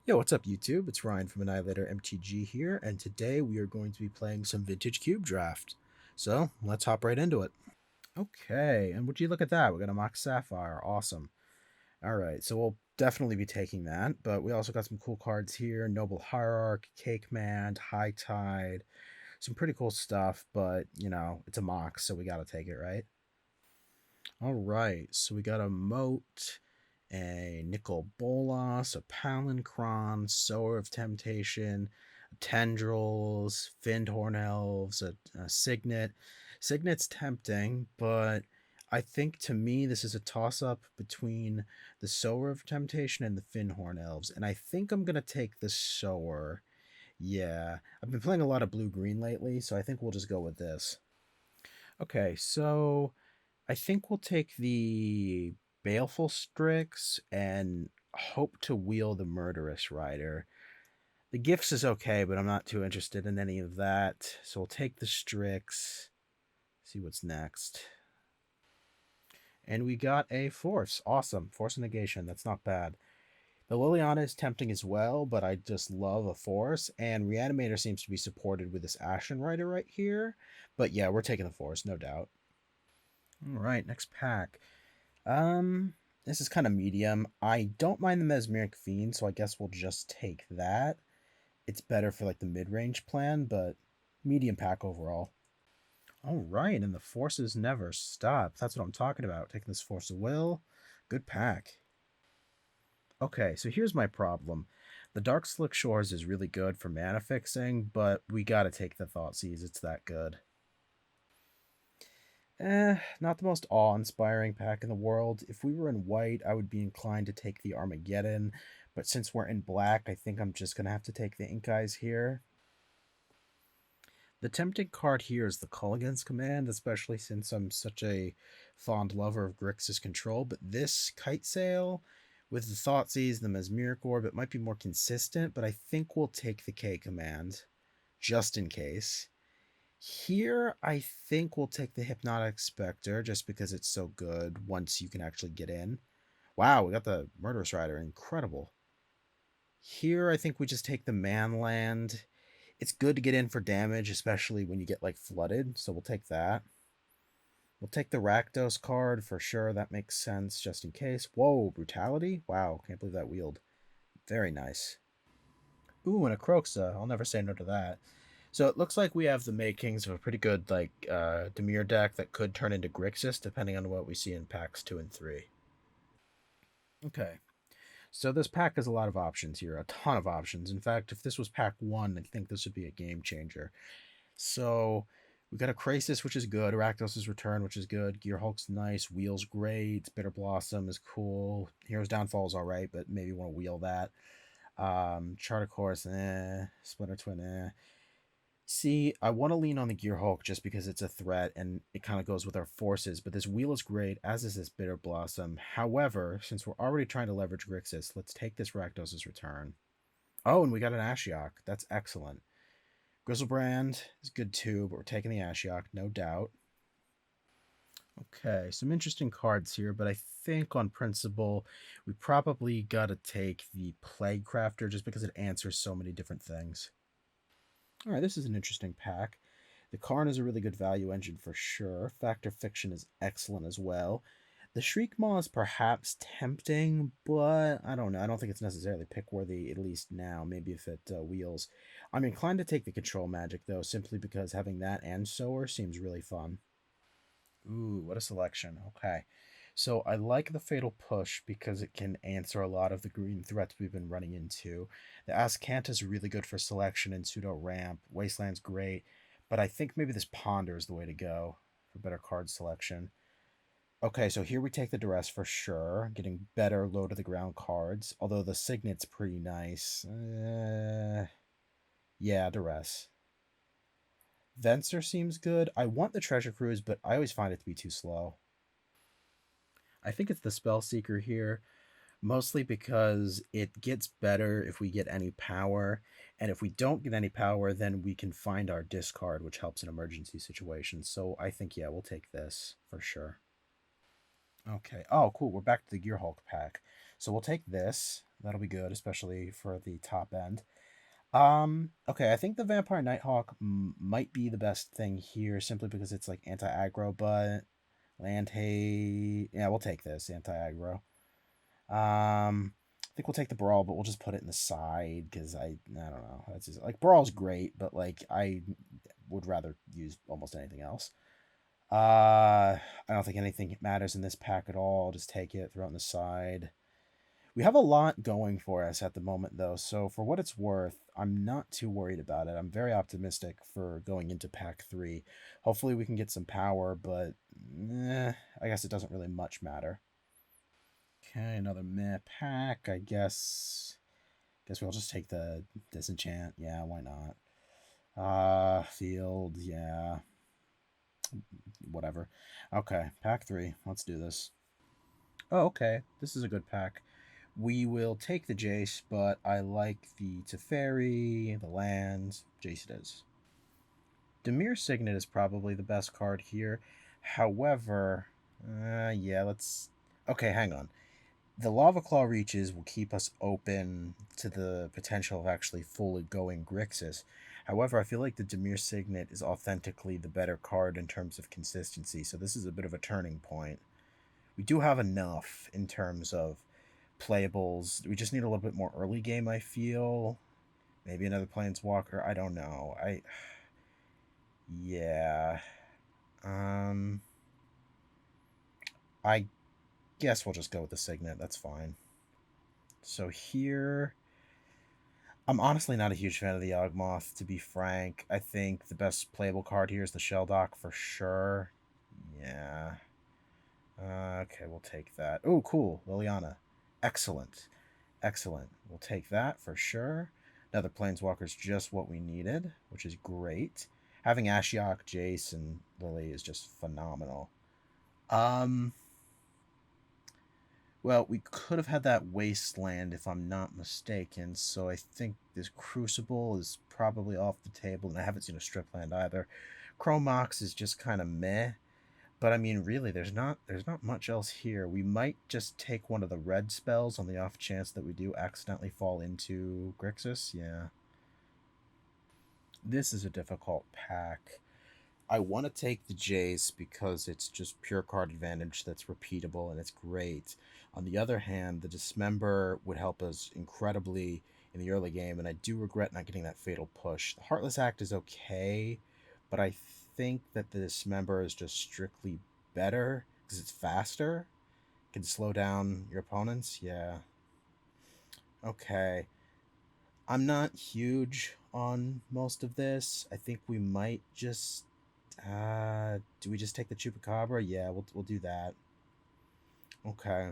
Yo, what's up, YouTube? It's Ryan from AnnihilatorMTG here, and today we are going to be playing some Vintage Cube Draft. So, let's hop right into it. Okay, and would you look at that? We got a Mox Sapphire. Awesome. Alright, so we'll definitely be taking that, but we also got some cool cards here. Noble Hierarch, Cake Man, High Tide. Some pretty cool stuff, but, it's a Mox, so we gotta take it, right? Alright, so we got a Moat, a Nicol Bolas, a Palinchron, Sower of Temptation, Tendrils, Finned Horn Elves, a Signet. Signet's tempting, but I think to me this is a toss-up between the Sower of Temptation and the Finnhorn Elves, and I think I'm gonna take the Sower. Yeah, I've been playing a lot of blue-green lately, so I think we'll just go with this. Okay, so I think we'll take the Baleful Strix and hope to wheel the Murderous Rider. The Gifts is okay, but I'm not too interested in any of that. So we'll take the Strix, see what's next. And we got a Force. Awesome. Force of Negation. That's not bad. The Liliana is tempting as well, but I just love a Force. And Reanimator seems to be supported with this Ashen Rider right here. But yeah, we're taking the Force, no doubt. All right, next pack. This is kind of medium. I don't mind the Mesmeric Fiend, so I guess we'll just take that. It's better for like the mid-range plan, but medium pack overall. All right, and the forces never stop. That's what I'm talking about. Taking this Force of Will. Good pack. Okay, so here's my problem. The Dark Slick Shores is really good for mana fixing, but we gotta take the Thoughtseize. It's that good. Not the most awe-inspiring pack in the world. If we were in white, I would be inclined to take the Armageddon, but since we're in black, I think I'm just going to have to take the Ink Eyes here. The tempting card here is the Culligan's Command, especially since I'm such a fond lover of Grixis control, but this Kite Sail with the Thoughtseize and the Mesmeric Orb, it might be more consistent, but I think we'll take the K Command, just in case. Here, I think we'll take the Hypnotic Spectre just because it's so good once you can actually get in. Wow, we got the Murderous Rider. Incredible. Here, I think we just take the Manland. It's good to get in for damage, especially when you get, like, flooded, so we'll take that. We'll take the Rakdos card for sure. That makes sense just in case. Whoa, Brutality? Wow, can't believe that wheeled. Very nice. Ooh, and a Croxa. I'll never say no to that. So it looks like we have the makings of a pretty good Dimir deck that could turn into Grixis depending on what we see in packs 2 and 3. Okay. So this pack has a lot of options here, a ton of options. In fact, if this was pack 1, I think this would be a game changer. So we got a Krasis, which is good, Rakdos' Return, which is good, Gear Hulk's nice, Wheel's great, Bitter Blossom is cool, Hero's Downfall is alright, but maybe want to wheel that. Chart of Course, Splinter Twin, See, I want to lean on the Gear Hulk just because it's a threat and it kind of goes with our forces, but this wheel is great, as is this Bitter Blossom. However, since we're already trying to leverage Grixis, let's take this Rakdos' Return. Oh, and we got an Ashiok. That's excellent. Grizzlebrand is good too, but we're taking the Ashiok, no doubt. Okay, some interesting cards here, but I think on principle, we probably got to take the Plague Crafter just because it answers so many different things. All right, this is an interesting pack. The Karn is a really good value engine for sure. Factor Fiction is excellent as well. The Shriekmaw is perhaps tempting, but I don't know. I don't think it's necessarily pick-worthy, at least now. Maybe if it wheels. I'm inclined to take the Control Magic, though, simply because having that and Sower seems really fun. Ooh, what a selection. Okay. So I like the Fatal Push because it can answer a lot of the green threats we've been running into. The Ascanta is really good for selection and pseudo ramp. Wasteland's great, but I think maybe this Ponder is the way to go for better card selection. Okay, so here we take the Duress for sure, getting better low to the ground cards, although the Signet's pretty nice. Yeah, Duress. Venser seems good. I want the Treasure Cruise, but I always find it to be too slow. I think it's the Spellseeker here, mostly because it gets better if we get any power, and if we don't get any power, then we can find our discard, which helps in emergency situations. So I think, yeah, we'll take this for sure. Okay. Oh, cool. We're back to the Gear Hulk pack. So we'll take this. That'll be good, especially for the top end. Okay, I think the Vampire Nighthawk might be the best thing here simply because it's like anti-aggro, but land hate. Yeah, we'll take this anti-aggro. I think we'll take the Brawl, but we'll just put it in the side because I don't know. That's just like Brawl's great, but like I would rather use almost anything else. I don't think anything matters in this pack at all. Just take it, throw it on the side. We have a lot going for us at the moment, though, so for what it's worth, I'm not too worried about it. I'm very optimistic for going into pack 3. Hopefully we can get some power, but I guess it doesn't really much matter. Okay, another meh pack. I guess we'll just take the disenchant. Yeah, why not? Field, yeah. Whatever. Okay, pack 3. Let's do this. Oh, okay. This is a good pack. We will take the Jace, but I like the Teferi, the lands. Jace it is. Dimir Signet is probably the best card here. However, yeah, let's. Okay, hang on. The Lava Claw Reaches will keep us open to the potential of actually fully going Grixis. However, I feel like the Dimir Signet is authentically the better card in terms of consistency, so this is a bit of a turning point. We do have enough in terms of playables. We just need a little bit more early game, I feel. Maybe another Planeswalker. I don't know. Yeah. Um. I guess we'll just go with the Signet. That's fine. So here, I'm honestly not a huge fan of the Yawgmoth, to be frank. I think the best playable card here is the Shelldock for sure. Yeah. Okay, we'll take that. Oh, cool. Liliana. Excellent. Excellent. We'll take that for sure. Another Planeswalker's just what we needed, which is great. Having Ashiok, Jace, and Lily is just phenomenal. Um, well, we could have had that Wasteland if I'm not mistaken, so I think this Crucible is probably off the table, and I haven't seen a Stripland either. Chromox is just kind of meh, but I mean, really, there's not much else here. We might just take one of the red spells on the off chance that we do accidentally fall into Grixis. Yeah, this is a difficult pack. I want to take the Jace because it's just pure card advantage that's repeatable and it's great. On the other hand, the Dismember would help us incredibly in the early game, and I do regret not getting that Fatal Push. The Heartless Act is okay, but I think that the Dismember is just strictly better because it's faster. Can slow down your opponents. Yeah. Okay. I'm not huge on most of this. I think we might just do we just take the Chupacabra? Yeah, we'll do that. Okay.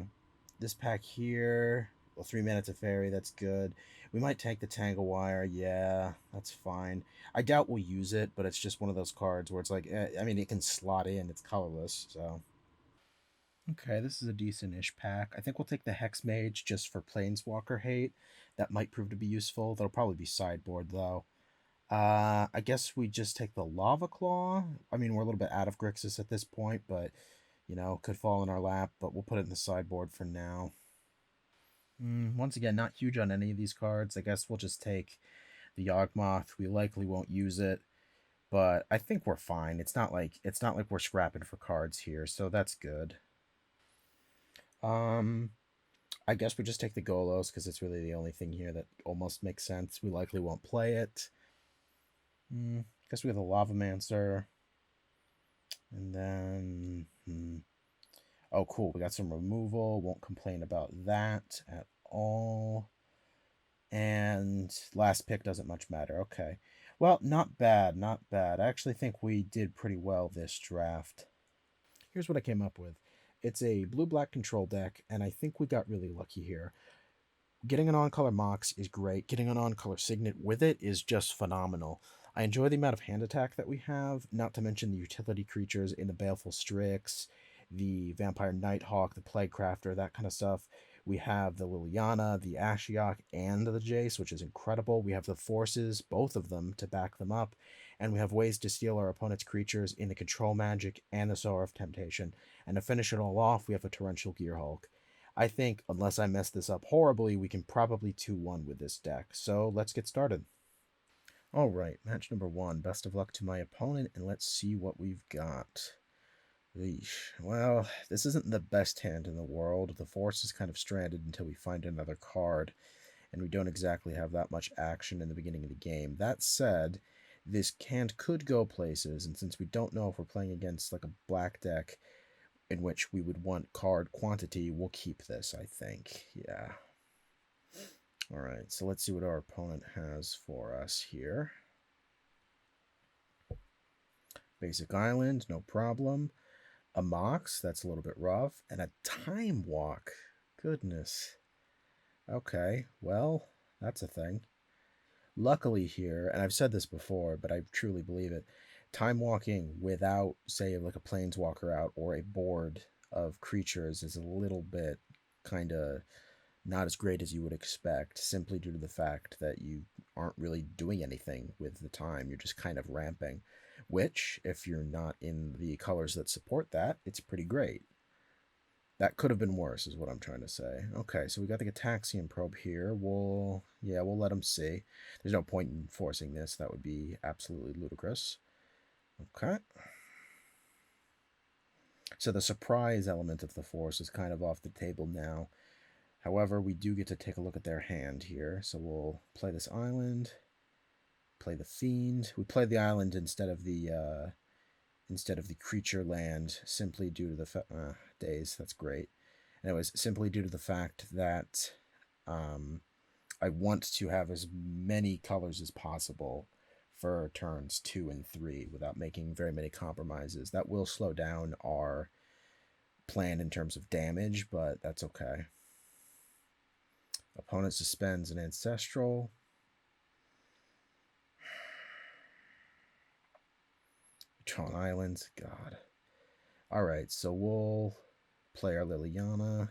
This pack here, well, 3 minutes of fairy, that's good. We might take the Tangle Wire, yeah, that's fine. I doubt we'll use it, but it's just one of those cards where it's like, I mean, it can slot in, it's colorless, so. Okay, this is a decent-ish pack. I think we'll take the Hex Mage just for Planeswalker hate. That might prove to be useful. That'll probably be sideboard, though. I guess we just take the Lava Claw. I mean, we're a little bit out of Grixis at this point, but, could fall in our lap, but we'll put it in the sideboard for now. Once again, not huge on any of these cards. I guess we'll just take the Yawgmoth. We likely won't use it, but I think we're fine. It's not like we're scrapping for cards here, so that's good. Um, I guess we just take the Golos because it's really the only thing here that almost makes sense. We likely won't play it. Guess we have the Lavamancer. And then, oh, cool. We got some removal. Won't complain about that at all. And last pick doesn't much matter. Okay. Well, not bad. Not bad. I actually think we did pretty well this draft. Here's what I came up with. It's a blue-black control deck, and I think we got really lucky here. Getting an on-color Mox is great. Getting an on-color Signet with it is just phenomenal. I enjoy the amount of hand attack that we have, not to mention the utility creatures in the Baleful Strix, the Vampire Nighthawk, the Plaguecrafter, that kind of stuff. We have the Liliana, the Ashiok, and the Jace, which is incredible. We have the forces, both of them, to back them up. And we have ways to steal our opponent's creatures in the Control Magic and the Sower of Temptation. And to finish it all off, we have a Torrential Gearhulk. I think, unless I mess this up horribly, we can probably 2-1 with this deck. So let's get started. All right, match number 1. Best of luck to my opponent, and let's see what we've got. Leash. Well, this isn't the best hand in the world. The force is kind of stranded until we find another card, and we don't exactly have that much action in the beginning of the game. That said, this hand could go places, and since we don't know if we're playing against like a black deck in which we would want card quantity, we'll keep this, I think. Yeah. All right, so let's see what our opponent has for us here. Basic Island, no problem. A Mox, that's a little bit rough. And a Time Walk. Goodness. Okay, well, that's a thing. Luckily here, and I've said this before, but I truly believe it, time walking without, say, like a planeswalker out or a board of creatures is a little bit kind of not as great as you would expect, simply due to the fact that you aren't really doing anything with the time. You're just kind of ramping, which, if you're not in the colors that support that, it's pretty great. That could have been worse, is what I'm trying to say. Okay, so we got the Gataxian Probe here. We'll let him see. There's no point in forcing this. That would be absolutely ludicrous. Okay. So the surprise element of the force is kind of off the table now. However, we do get to take a look at their hand here. So we'll play this island, play the Fiend. We play the island instead of the creature land, simply due to the days. That's great. And it was simply due to the fact that I want to have as many colors as possible for turns 2 and 3 without making very many compromises. That will slow down our plan in terms of damage, but that's okay. Opponent suspends an Ancestral. Tron Islands, God. Alright, so we'll play our Liliana.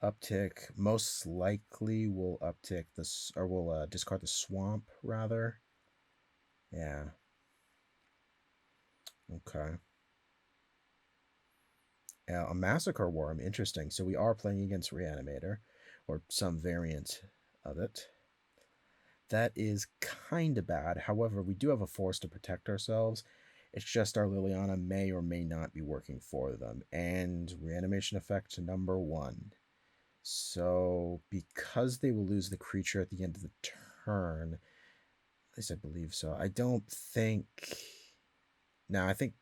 Uptick. Most likely we'll uptick this, or we'll discard the Swamp, rather. Yeah. Okay. A Massacre Worm, interesting. So we are playing against Reanimator, or some variant of it. That is kind of bad. However, we do have a force to protect ourselves. It's just our Liliana may or may not be working for them. And Reanimation Effect number 1. So, because they will lose the creature at the end of the turn, at least I believe so, I don't think... Now, I think...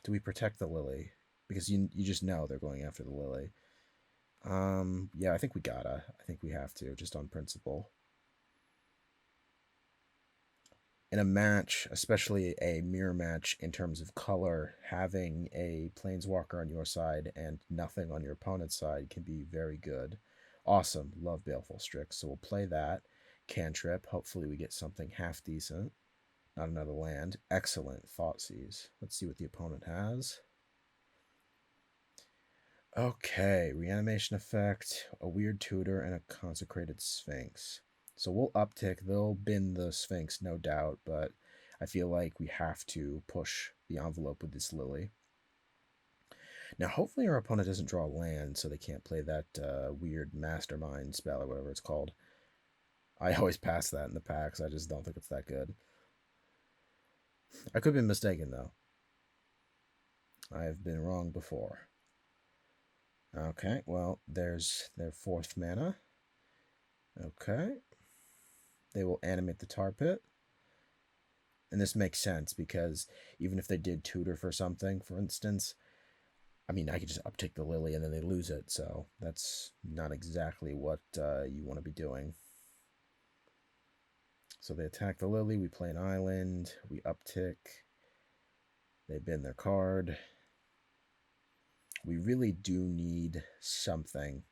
Do we protect the Lily? Because you just know they're going after the Lily. Yeah, I think we gotta. I think we have to, just on principle. In a match, especially a mirror match in terms of color, having a Planeswalker on your side and nothing on your opponent's side can be very good. Awesome. Love Baleful Strix. So we'll play that. Cantrip. Hopefully we get something half decent. Not another land. Excellent. Thoughtseize. Let's see what the opponent has. Okay. Reanimation Effect, a Weird Tutor, and a Consecrated Sphinx. So we'll uptick. They'll bin the Sphinx, no doubt, but I feel like we have to push the envelope with this Lily. Now, hopefully our opponent doesn't draw land, so they can't play that weird Mastermind spell or whatever it's called. I always pass that in the packs. I just don't think it's that good. I could be mistaken, though. I have been wrong before. Okay, well, there's their 4th mana. Okay. They will animate the Tar Pit. And this makes sense because even if they did tutor for something, for instance, I mean, I could just uptick the Lily and then they lose it. So that's not exactly what you want to be doing. So they attack the Lily. We play an island. We uptick. They bin their card. We really do need something.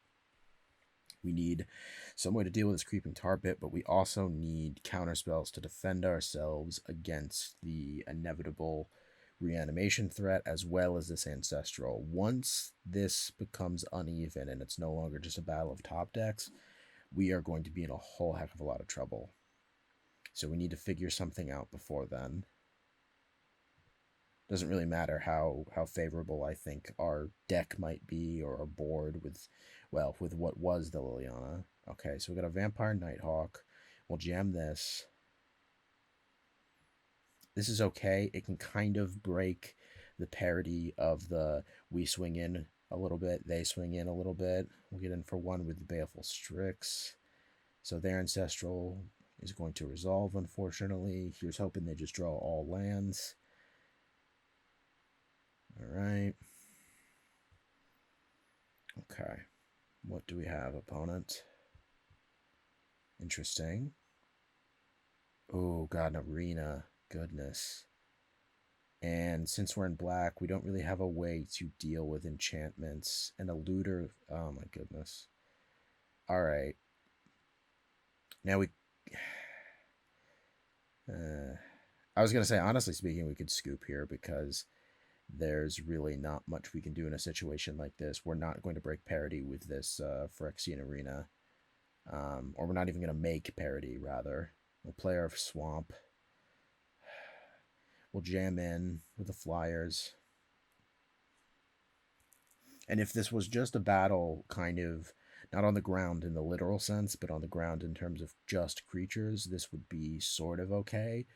We need some way to deal with this creeping tar pit, but we also need counterspells to defend ourselves against the inevitable reanimation threat as well as this ancestral. Once this becomes uneven and it's no longer just a battle of top decks, we are going to be in a whole heck of a lot of trouble. So we need to figure something out before then. Doesn't really matter how favorable I think our deck might be or our board with, well, with what was the Liliana. Okay, so we got a Vampire Nighthawk. We'll jam this. This is okay. It can kind of break the parity of the we swing in a little bit, they swing in a little bit. We'll get in for one with the Baleful Strix. So their Ancestral is going to resolve, unfortunately. Here's hoping they just draw all lands. All right. Okay. What do we have, opponent? Interesting. Oh, God, an Arena. Goodness. And since we're in black, we don't really have a way to deal with enchantments. And a looter. Oh, my goodness. All right. Now we... I was going to say, honestly speaking, we could scoop here because there's really not much we can do in a situation like this. We're not going to break parity with this Phyrexian Arena. Or we're not even going to make parity, rather. We'll play our Swamp. We'll jam in with the Flyers. And if this was just a battle, kind of, not on the ground in the literal sense, but on the ground in terms of just creatures, this would be sort of okay.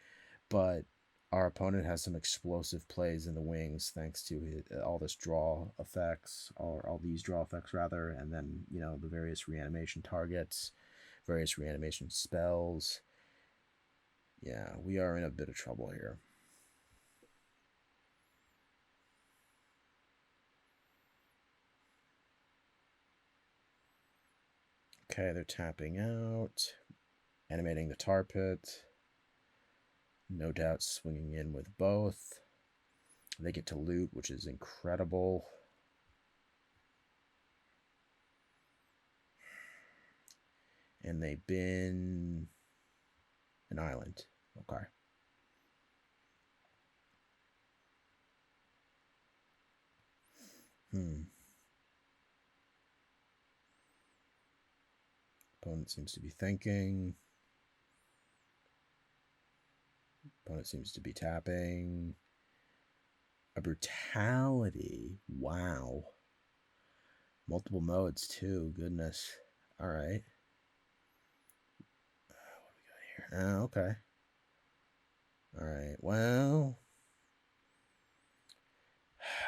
But our opponent has some explosive plays in the wings thanks to all this draw effects, or all these draw effects rather, and then, you know, the various reanimation targets, various reanimation spells. Yeah, we are in a bit of trouble here. Okay, they're tapping out, animating the tar pit. No doubt swinging in with both. They get to loot, which is incredible. And they bin an island. Okay. Opponent seems to be thinking. Opponent seems to be tapping. A Brutality. Wow. Multiple modes too. Goodness. All right. What do we got here? Oh, okay. All right. Well,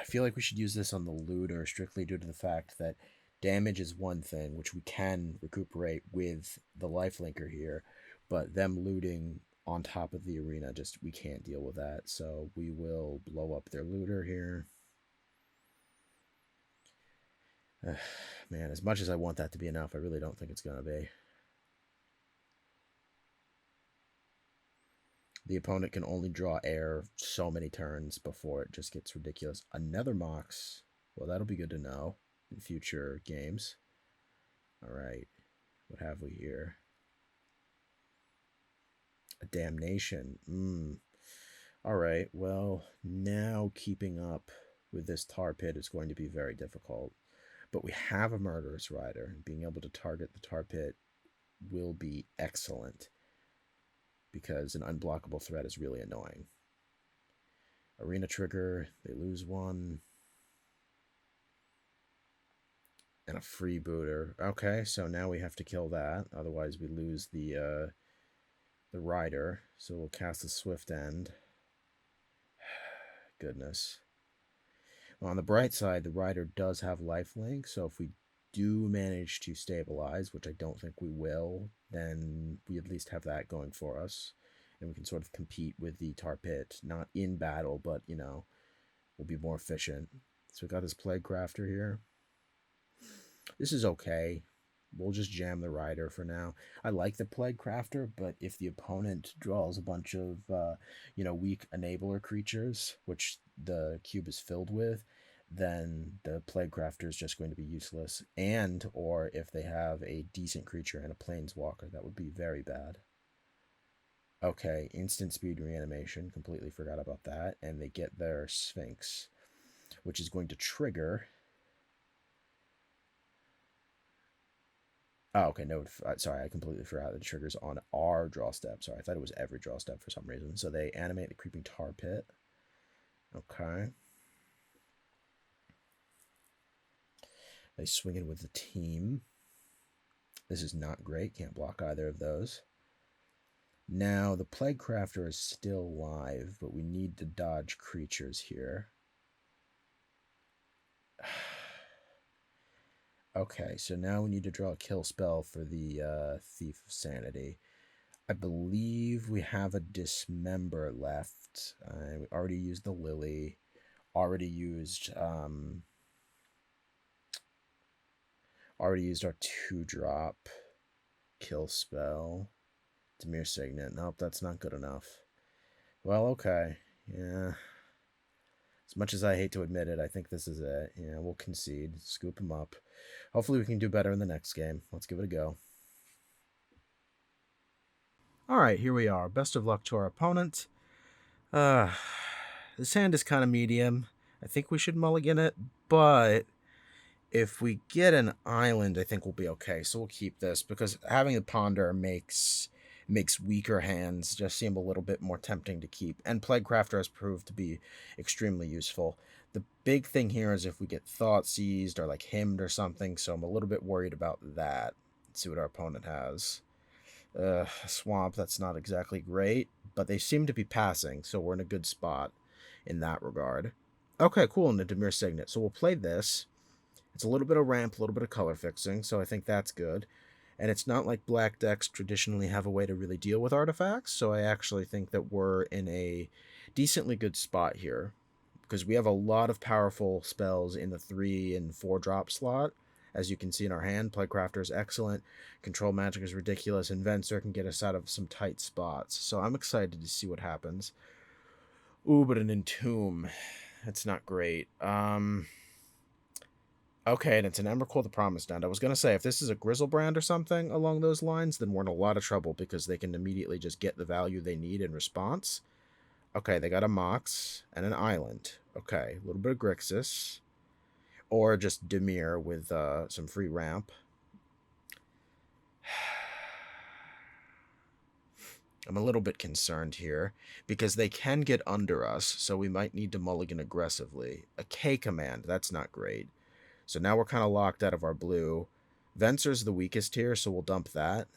I feel like we should use this on the looter strictly due to the fact that damage is one thing, which we can recuperate with the lifelinker here, but them looting on top of the arena, just we can't deal with that. So we will blow up their looter here. Man, as much as I want that to be enough, I really don't think it's going to be. The opponent can only draw air so many turns before it just gets ridiculous. Another Mox. Well, that'll be good to know in future games. All right. What have we here? A Damnation. All right. Well, now keeping up with this tar pit is going to be very difficult. But we have a Murderous Rider, and being able to target the tar pit will be excellent because an unblockable threat is really annoying. Arena trigger, they lose one. And a freebooter. Okay, so now we have to kill that. Otherwise, we lose the rider. So we'll cast a Swift End. Goodness. Well, on the bright side, the rider does have lifelink. So if we do manage to stabilize, which I don't think we will, then we at least have that going for us. And we can sort of compete with the tar pit. Not in battle, but, you know, we'll be more efficient. So we got this Plague Crafter here. This is okay. We'll just jam the rider for now. I like the Plague Crafter, but if the opponent draws a bunch of, weak enabler creatures, which the cube is filled with, then the Plague Crafter is just going to be useless. And, or if they have a decent creature and a Planeswalker, that would be very bad. Okay, instant speed reanimation. Completely forgot about that. And they get their Sphinx, which is going to trigger... Oh, okay, no, sorry, I completely forgot the triggers on our draw step. Sorry, I thought it was every draw step for some reason. So they animate the Creeping Tar Pit. Okay. They swing in with the team. This is not great. Can't block either of those. Now, the Plague Crafter is still live, but we need to dodge creatures here. Okay, so now we need to draw a kill spell for the Thief of Sanity. I believe we have a Dismember left. We already used the Lily. Already used our 2-drop kill spell. Demir Signet. Nope, that's not good enough. Well, okay. Yeah. As much as I hate to admit it, I think this is it. Yeah, we'll concede. Scoop him up. Hopefully we can do better in the next game. Let's give it a go. Alright, here we are. Best of luck to our opponent. This hand is kind of medium. I think we should mulligan it, but if we get an island, I think we'll be okay. So we'll keep this, because having the Ponder makes weaker hands just seem a little bit more tempting to keep. And Plaguecrafter has proved to be extremely useful. The big thing here is if we get Thought Seized or like Hymned or something, so I'm a little bit worried about that. Let's see what our opponent has. Swamp, that's not exactly great, but they seem to be passing, so we're in a good spot in that regard. Okay, cool, and the Demir Signet. So we'll play this. It's a little bit of ramp, a little bit of color fixing, so I think that's good. And it's not like black decks traditionally have a way to really deal with artifacts, so I actually think that we're in a decently good spot here, because we have a lot of powerful spells in the 3 and 4 drop slot. As you can see in our hand, Plaguecrafter is excellent, Control Magic is ridiculous, and Venser can get us out of some tight spots. So I'm excited to see what happens. Ooh, but an Entomb. That's not great. Okay, and it's an Emrakul the Promised Land. I was going to say, if this is a Grizzlebrand or something along those lines, then we're in a lot of trouble, because they can immediately just get the value they need in response. Okay, they got a Mox and an Island. Okay, a little bit of Grixis. Or just Demir with some free ramp. I'm a little bit concerned here, because they can get under us, so we might need to mulligan aggressively. A K command, that's not great. So now we're kind of locked out of our blue. Venser's the weakest here, so we'll dump that.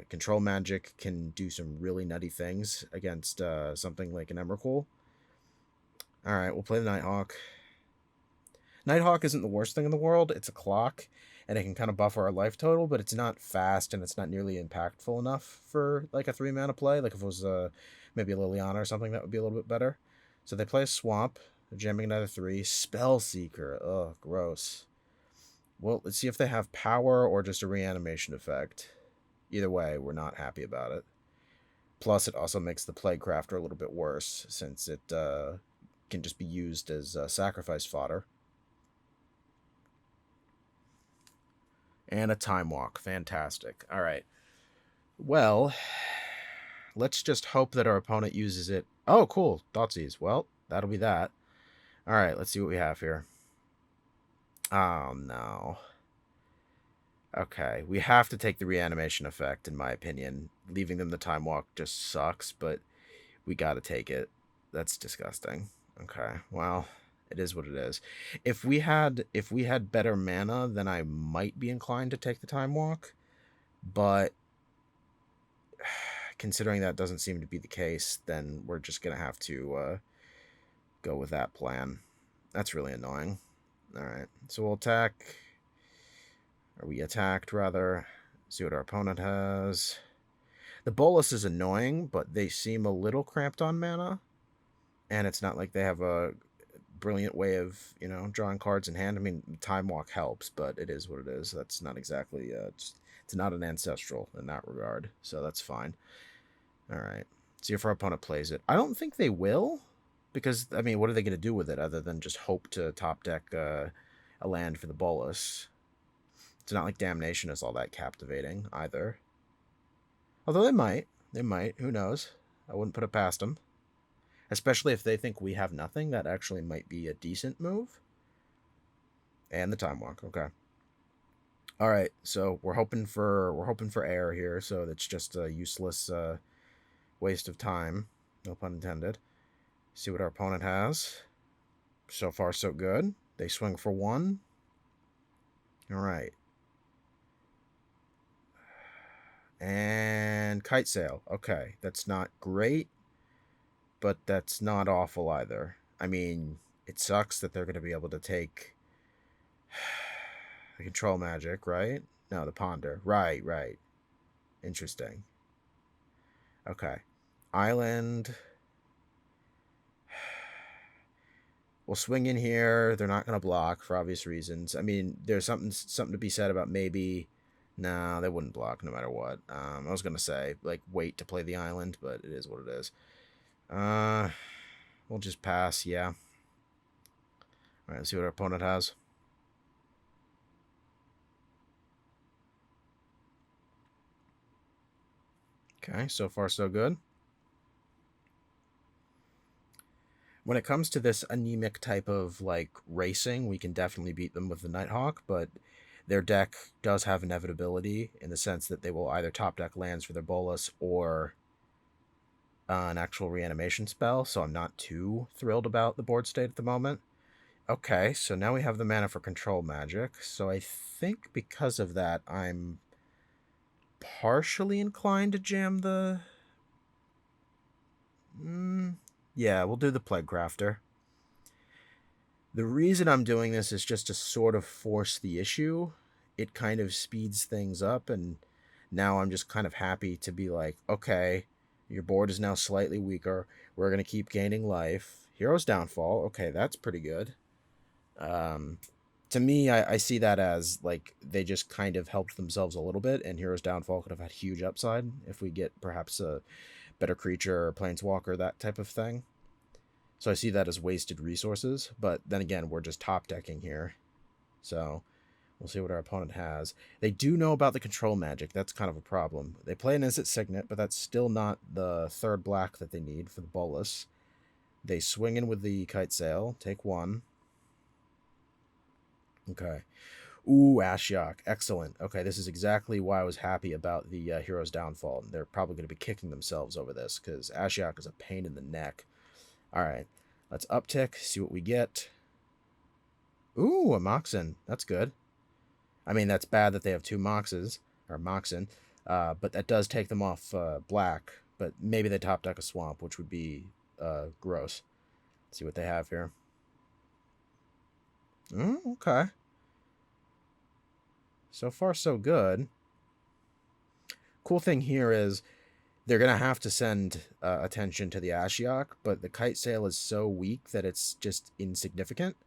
Control Magic can do some really nutty things against something like an Emrakul. Alright, we'll play the Nighthawk. Nighthawk isn't the worst thing in the world. It's a clock, and it can kind of buffer our life total, but it's not fast, and it's not nearly impactful enough for like a 3-mana play. Like if it was maybe a Liliana or something, that would be a little bit better. So they play a Swamp. They're jamming another 3. Spellseeker. Ugh, gross. Well, let's see if they have power or just a reanimation effect. Either way, we're not happy about it. Plus, it also makes the Plaguecrafter a little bit worse, since it can just be used as sacrifice fodder. And a Time Walk. Fantastic. All right. Well, let's just hope that our opponent uses it. Oh, cool. Thoughtseize. Well, that'll be that. All right, let's see what we have here. Oh, no. Okay, we have to take the reanimation effect, in my opinion. Leaving them the Time Walk just sucks, but we gotta take it. That's disgusting. Okay, well, it is what it is. If we had better mana, then I might be inclined to take the Time Walk, but considering that doesn't seem to be the case, then we're just gonna have to go with that plan. That's really annoying. All right, so we'll attack. Or we attacked, rather. See what our opponent has. The Bolus is annoying, but they seem a little cramped on mana. And it's not like they have a brilliant way of, drawing cards in hand. I mean, Time Walk helps, but it is what it is. That's not exactly... it's not an Ancestral in that regard, so that's fine. All right. See if our opponent plays it. I don't think they will, because, I mean, what are they going to do with it other than just hope to top deck a land for the Bolus? It's not like Damnation is all that captivating, either. Although they might. They might. Who knows? I wouldn't put it past them. Especially if they think we have nothing. That actually might be a decent move. And the Time Walk. Okay. Alright, so we're hoping for air here, so that's just a useless waste of time. No pun intended. See what our opponent has. So far, so good. They swing for 1. All right. And Kite Sail. Okay, that's not great, but that's not awful either. I mean, it sucks that they're going to be able to take the Control Magic, right? No, the Ponder. Right, right. Interesting. Okay. Island. We'll swing in here. They're not going to block for obvious reasons. I mean, there's something to be said about maybe. No, they wouldn't block no matter what. I was gonna say like wait to play the island, but it is what it is. We'll just pass. Yeah. All right. Let's see what our opponent has. Okay. So far, so good. When it comes to this anemic type of like racing, we can definitely beat them with the Nighthawk, but their deck does have inevitability in the sense that they will either top deck lands for their bolus or an actual reanimation spell, so I'm not too thrilled about the board state at the moment. Okay, so now we have the mana for control magic, so I think because of that, I'm partially inclined to jam the... yeah, we'll do the Plague Crafter. The reason I'm doing this is just to sort of force the issue. It kind of speeds things up, and now I'm just kind of happy to be like, okay, your board is now slightly weaker. We're going to keep gaining life. Hero's Downfall. Okay, that's pretty good. To me, I see that as like they just kind of helped themselves a little bit, and Hero's Downfall could have had huge upside if we get perhaps a better creature or planeswalker, that type of thing. So I see that as wasted resources, but then again, we're just top decking here. So we'll see what our opponent has. They do know about the control magic. That's kind of a problem. They play an Izzet Signet, but that's still not the third black that they need for the bolus. They swing in with the Kite Sail, take 1. Okay. Ooh, Ashiok. Excellent. Okay, this is exactly why I was happy about the Hero's Downfall. They're probably going to be kicking themselves over this, because Ashiok is a pain in the neck. All right, let's uptick, see what we get. Ooh, a Moxen. That's good. I mean, that's bad that they have 2 Moxes, or Moxen, but that does take them off black. But maybe they top deck a Swamp, which would be gross. Let's see what they have here. Okay. So far, so good. Cool thing here is they're going to have to send attention to the Ashiok, but the Kite Sail is so weak that it's just insignificant.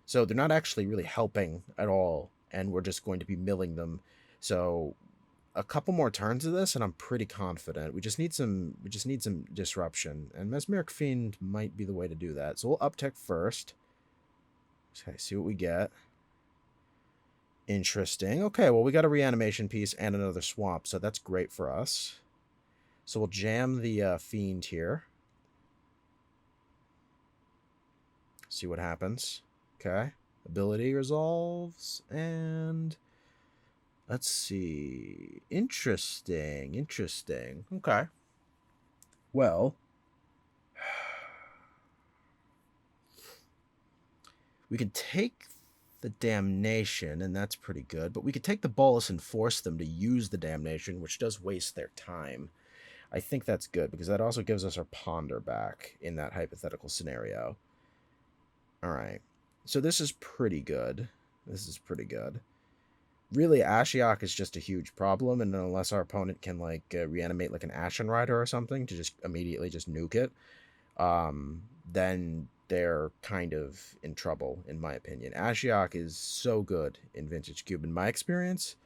So they're not actually really helping at all, and we're just going to be milling them. So a couple more turns of this, and I'm pretty confident. We just need some disruption, and Mesmeric Fiend might be the way to do that. So we'll uptick first. Okay, see what we get. Interesting. Okay, well, we got a reanimation piece and another swamp, so that's great for us. So we'll jam the Fiend here. See what happens. Okay. Ability resolves, and let's see. Interesting. Interesting. Okay. Well, we could take the Damnation, and that's pretty good, but we could take the Bolus and force them to use the Damnation, which does waste their time. I think that's good, because that also gives us our Ponder back in that hypothetical scenario. All right. So this is pretty good. This is pretty good. Really, Ashiok is just a huge problem, and unless our opponent can, like, reanimate, like, an Ashen Rider or something to just immediately just nuke it, then they're kind of in trouble, in my opinion. Ashiok is so good in Vintage Cube. In my experience,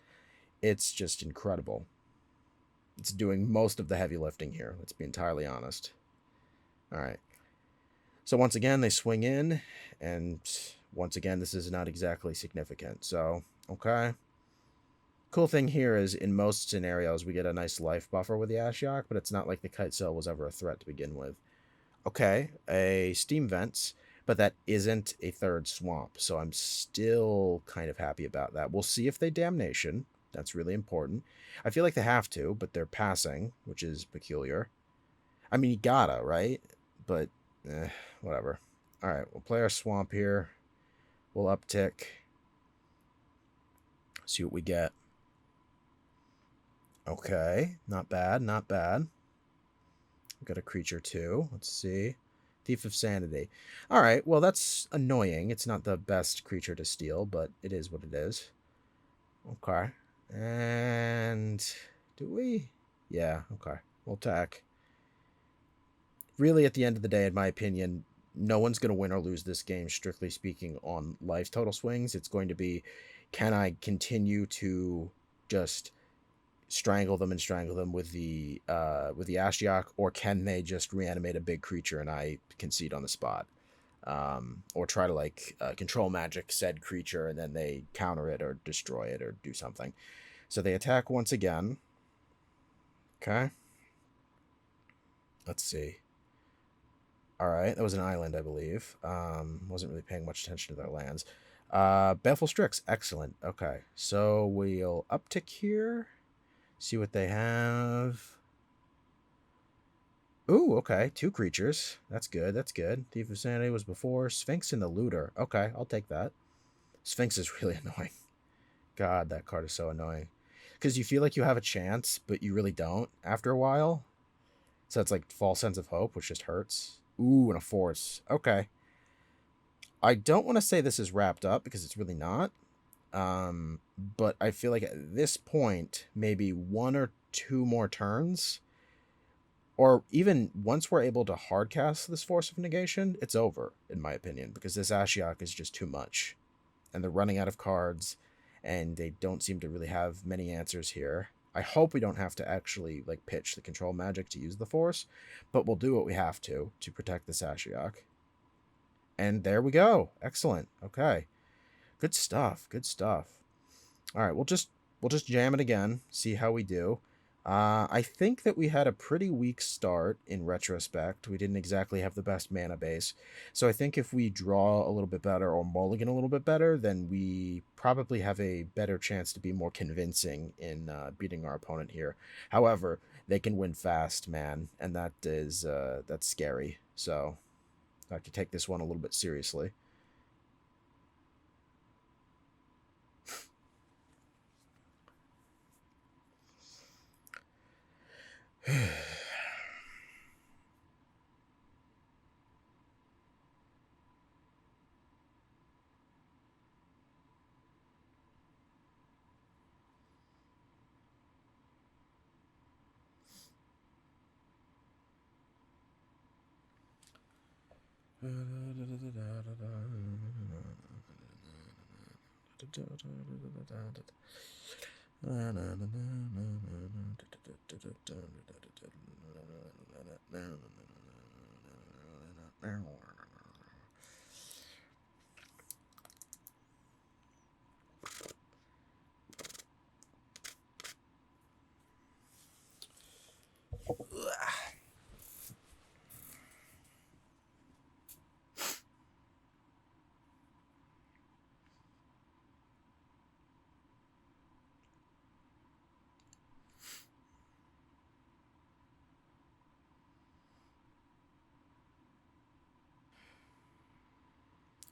it's just incredible. It's doing most of the heavy lifting here, let's be entirely honest. All right. So once again, they swing in, and once again, this is not exactly significant. So, okay. Cool thing here is, in most scenarios, we get a nice life buffer with the Ashiok, but it's not like the Kite Sail was ever a threat to begin with. Okay, a Steam Vents, but that isn't a third swamp, so I'm still kind of happy about that. We'll see if they Damnation. That's really important. I feel like they have to, but they're passing, which is peculiar. I mean, you gotta, right? But, whatever. All right, we'll play our swamp here. We'll uptick. See what we get. Okay, not bad, not bad. We've got a creature too. Let's see. Thief of Sanity. All right, well, that's annoying. It's not the best creature to steal, but it is what it is. Okay. And do we? Yeah, okay. We'll attack. Really, at the end of the day, in my opinion, no one's going to win or lose this game, strictly speaking, on life total swings. It's going to be, can I continue to just strangle them with the Ashiok, or can they just reanimate a big creature and I concede on the spot, or try to like control magic said creature and then they counter it or destroy it or do something. So they attack once again. Okay, let's see. All right, that was an island, I believe. Wasn't really paying much attention to their lands. Baleful Strix, excellent. Okay, so we'll uptick here. See what they have. Ooh, okay. 2 creatures. That's good. That's good. Thief of Sanity was before. Sphinx and the Looter. Okay, I'll take that. Sphinx is really annoying. God, that card is so annoying. Because you feel like you have a chance, but you really don't after a while. So it's like false sense of hope, which just hurts. Ooh, and a Force. Okay. I don't want to say this is wrapped up because it's really not. But I feel like at this point, maybe 1 or 2 more turns, or even once we're able to hardcast this Force of Negation, it's over, in my opinion, because this Ashiok is just too much. And they're running out of cards, and they don't seem to really have many answers here. I hope we don't have to actually like pitch the control magic to use the Force, but we'll do what we have to protect this Ashiok. And there we go. Excellent. Okay. Good stuff. Good stuff. All right, we'll just jam it again, see how we do. I think that we had a pretty weak start in retrospect. We didn't exactly have the best mana base. So I think if we draw a little bit better or mulligan a little bit better, then we probably have a better chance to be more convincing in beating our opponent here. However, they can win fast, man, and that is that's scary. So I have to take this one a little bit seriously.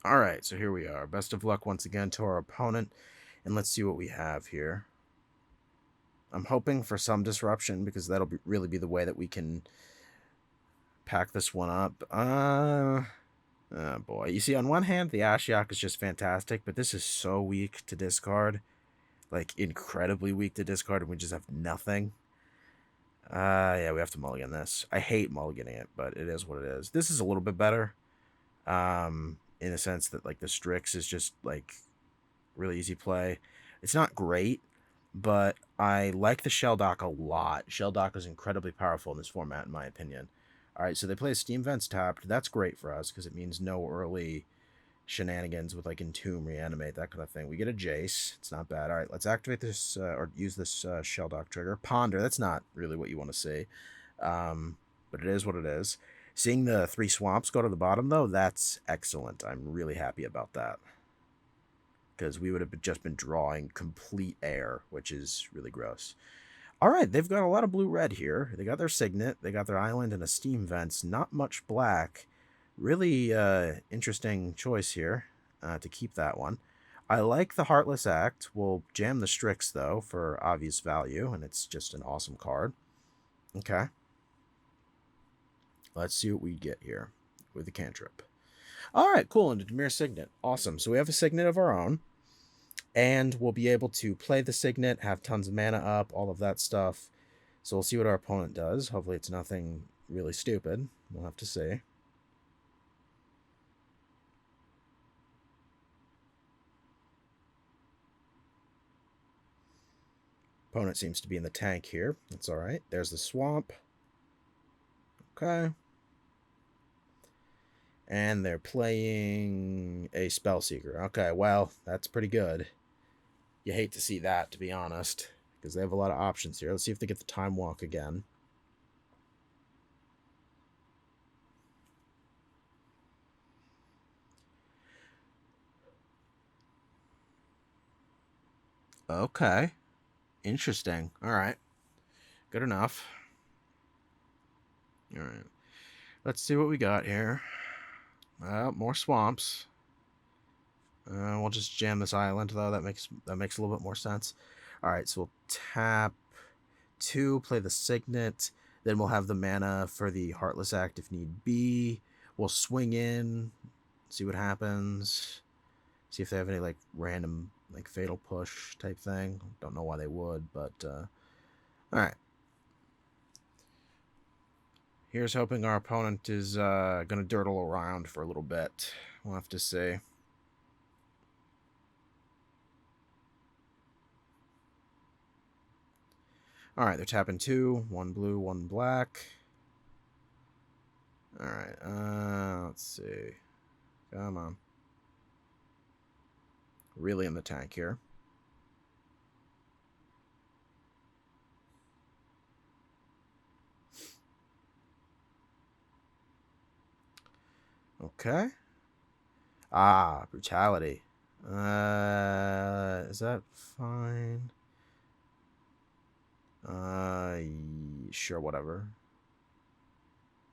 All right, so here we are. Best of luck once again to our opponent, and let's see what we have here. I'm hoping for some disruption because that'll really be the way that we can pack this one up. Oh boy. You see, on one hand, the Ashiok is just fantastic, but this is so weak to discard. Like, incredibly weak to discard, and we just have nothing. Yeah, we have to mulligan this. I hate mulliganing it, but it is what it is. This is a little bit better. In a sense that, like, the Strix is just, like, really easy play. It's not great, but I like the Shelldock a lot. Shelldock is incredibly powerful in this format, in my opinion. All right, so they play a Steam Vents tapped. That's great for us because it means no early shenanigans with, like, Entomb, Reanimate, that kind of thing. We get a Jace. It's not bad. All right, let's activate this or use this Shelldock trigger. Ponder, that's not really what you want to see, but it is what it is. Seeing the 3 swamps go to the bottom, though, that's excellent. I'm really happy about that. Because we would have just been drawing complete air, which is really gross. All right, they've got a lot of blue-red here. They got their Signet, they got their island, and a Steam Vents. Not much black. Really interesting choice here to keep that one. I like the Heartless Act. We'll jam the Strix, though, for obvious value, and it's just an awesome card. Okay. Let's see what we get here with the cantrip. All right, cool. And a Dimir Signet. Awesome. So we have a Signet of our own, and we'll be able to play the Signet, have tons of mana up, all of that stuff. So we'll see what our opponent does. Hopefully it's nothing really stupid. We'll have to see. Opponent seems to be in the tank here. That's all right. There's the swamp. Okay. And they're playing a Spellseeker. Okay, well, that's pretty good. You hate to see that, to be honest, because they have a lot of options here. Let's see if they get the Time Walk again. Okay. Interesting. All right. Good enough. All right. Let's see what we got here. More swamps. We'll just jam this island, though. That makes a little bit more sense. All right, so we'll tap 2, play the Signet. Then we'll have the mana for the Heartless Act if need be. We'll swing in, see what happens. See if they have any like random like fatal push type thing. Don't know why they would, but all right. Here's hoping our opponent is gonna dirtle around for a little bit. We'll have to see. All right, they're tapping 2, 1 blue, 1 black. All right, let's see. Come on. Really in the tank here. Okay. Ah, brutality. Is that fine? Sure, whatever.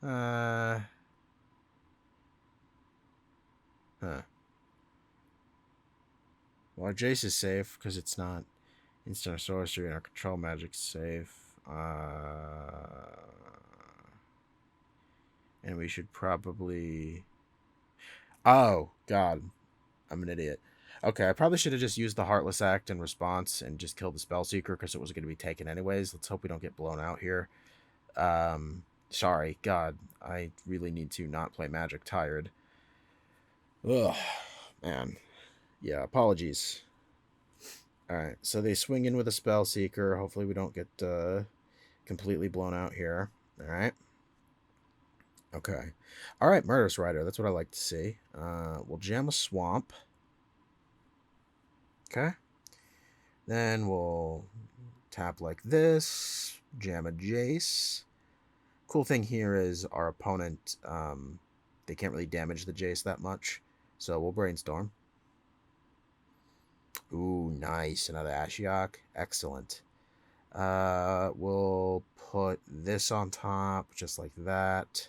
Huh. Well, our Jace is safe because it's not instant or sorcery, and our control magic's safe. And we should probably. Oh, God. I'm an idiot. Okay, I probably should have just used the Heartless Act in response and just killed the Spellseeker because it was going to be taken anyways. Let's hope we don't get blown out here. Sorry. God, I really need to not play Magic tired. Ugh, man. Yeah, apologies. Alright, so they swing in with a Spellseeker. Hopefully we don't get completely blown out here. Alright. Okay. Alright, Murderous Rider. That's what I like to see. We'll jam a Swamp. Okay. Then we'll tap like this. Jam a Jace. Cool thing here is our opponent, they can't really damage the Jace that much. So we'll Brainstorm. Ooh, nice. Another Ashiok. Excellent. We'll put this on top, just like that.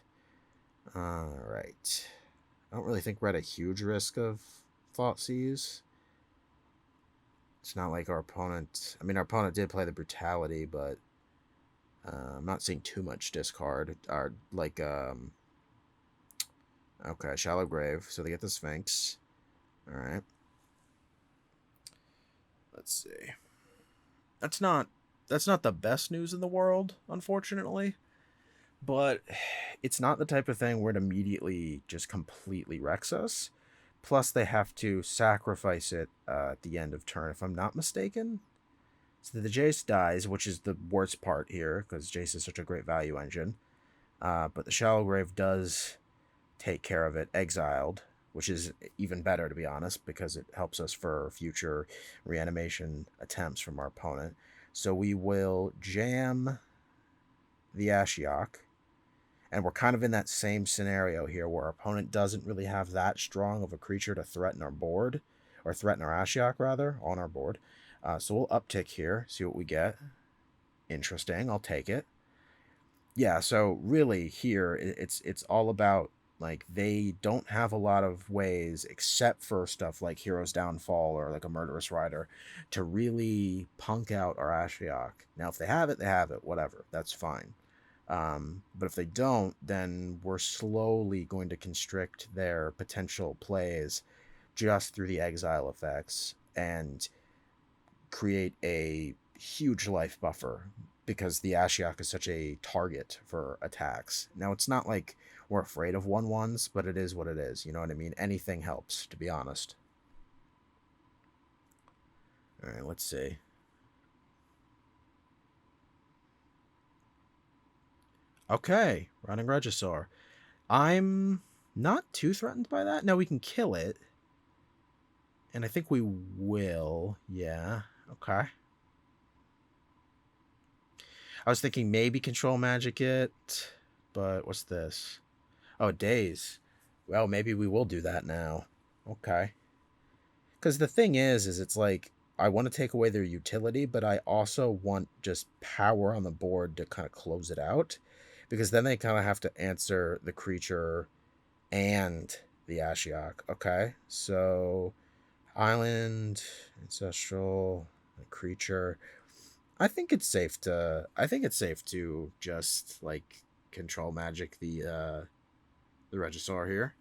Alright. I don't really think we're at a huge risk of Thoughtseize. It's not like our opponent... I mean, our opponent did play the Brutality, but I'm not seeing too much discard. Or, like, okay, Shallow Grave. So they get the Sphinx. Alright. Let's see. That's not the best news in the world, unfortunately. But it's not the type of thing where it immediately just completely wrecks us. Plus, they have to sacrifice it at the end of turn, if I'm not mistaken. So the Jace dies, which is the worst part here, because Jace is such a great value engine. But the Shallow Grave does take care of it, exiled, which is even better, to be honest, because it helps us for future reanimation attempts from our opponent. So we will jam the Ashiok. And we're kind of in that same scenario here where our opponent doesn't really have that strong of a creature to threaten our board, or threaten our Ashiok, rather, on our board. So we'll uptick here, see what we get. Interesting, I'll take it. Yeah, so really here, it's all about Like, they don't have a lot of ways, except for stuff like Hero's Downfall or like a Murderous Rider, to really punk out our Ashiok. Now, if they have it, they have it. Whatever. That's fine. But if they don't, then we're slowly going to constrict their potential plays just through the exile effects and create a huge life buffer because the Ashiok is such a target for attacks. Now, it's not like we're afraid of 1/1s, but it is what it is. You know what I mean? Anything helps, to be honest. All right, let's see. Okay, running Regisaur. I'm not too threatened by that. No, we can kill it. And I think we will. Yeah. Okay. I was thinking maybe control magic it, but what's this? Oh, days. Well, maybe we will do that now. Okay. Because the thing is it's like I want to take away their utility, but I also want just power on the board to kind of close it out. Because then they kind of have to answer the creature and the Ashiok. Okay. So island, ancestral, creature. I think it's safe to just like control magic the Regisaur here.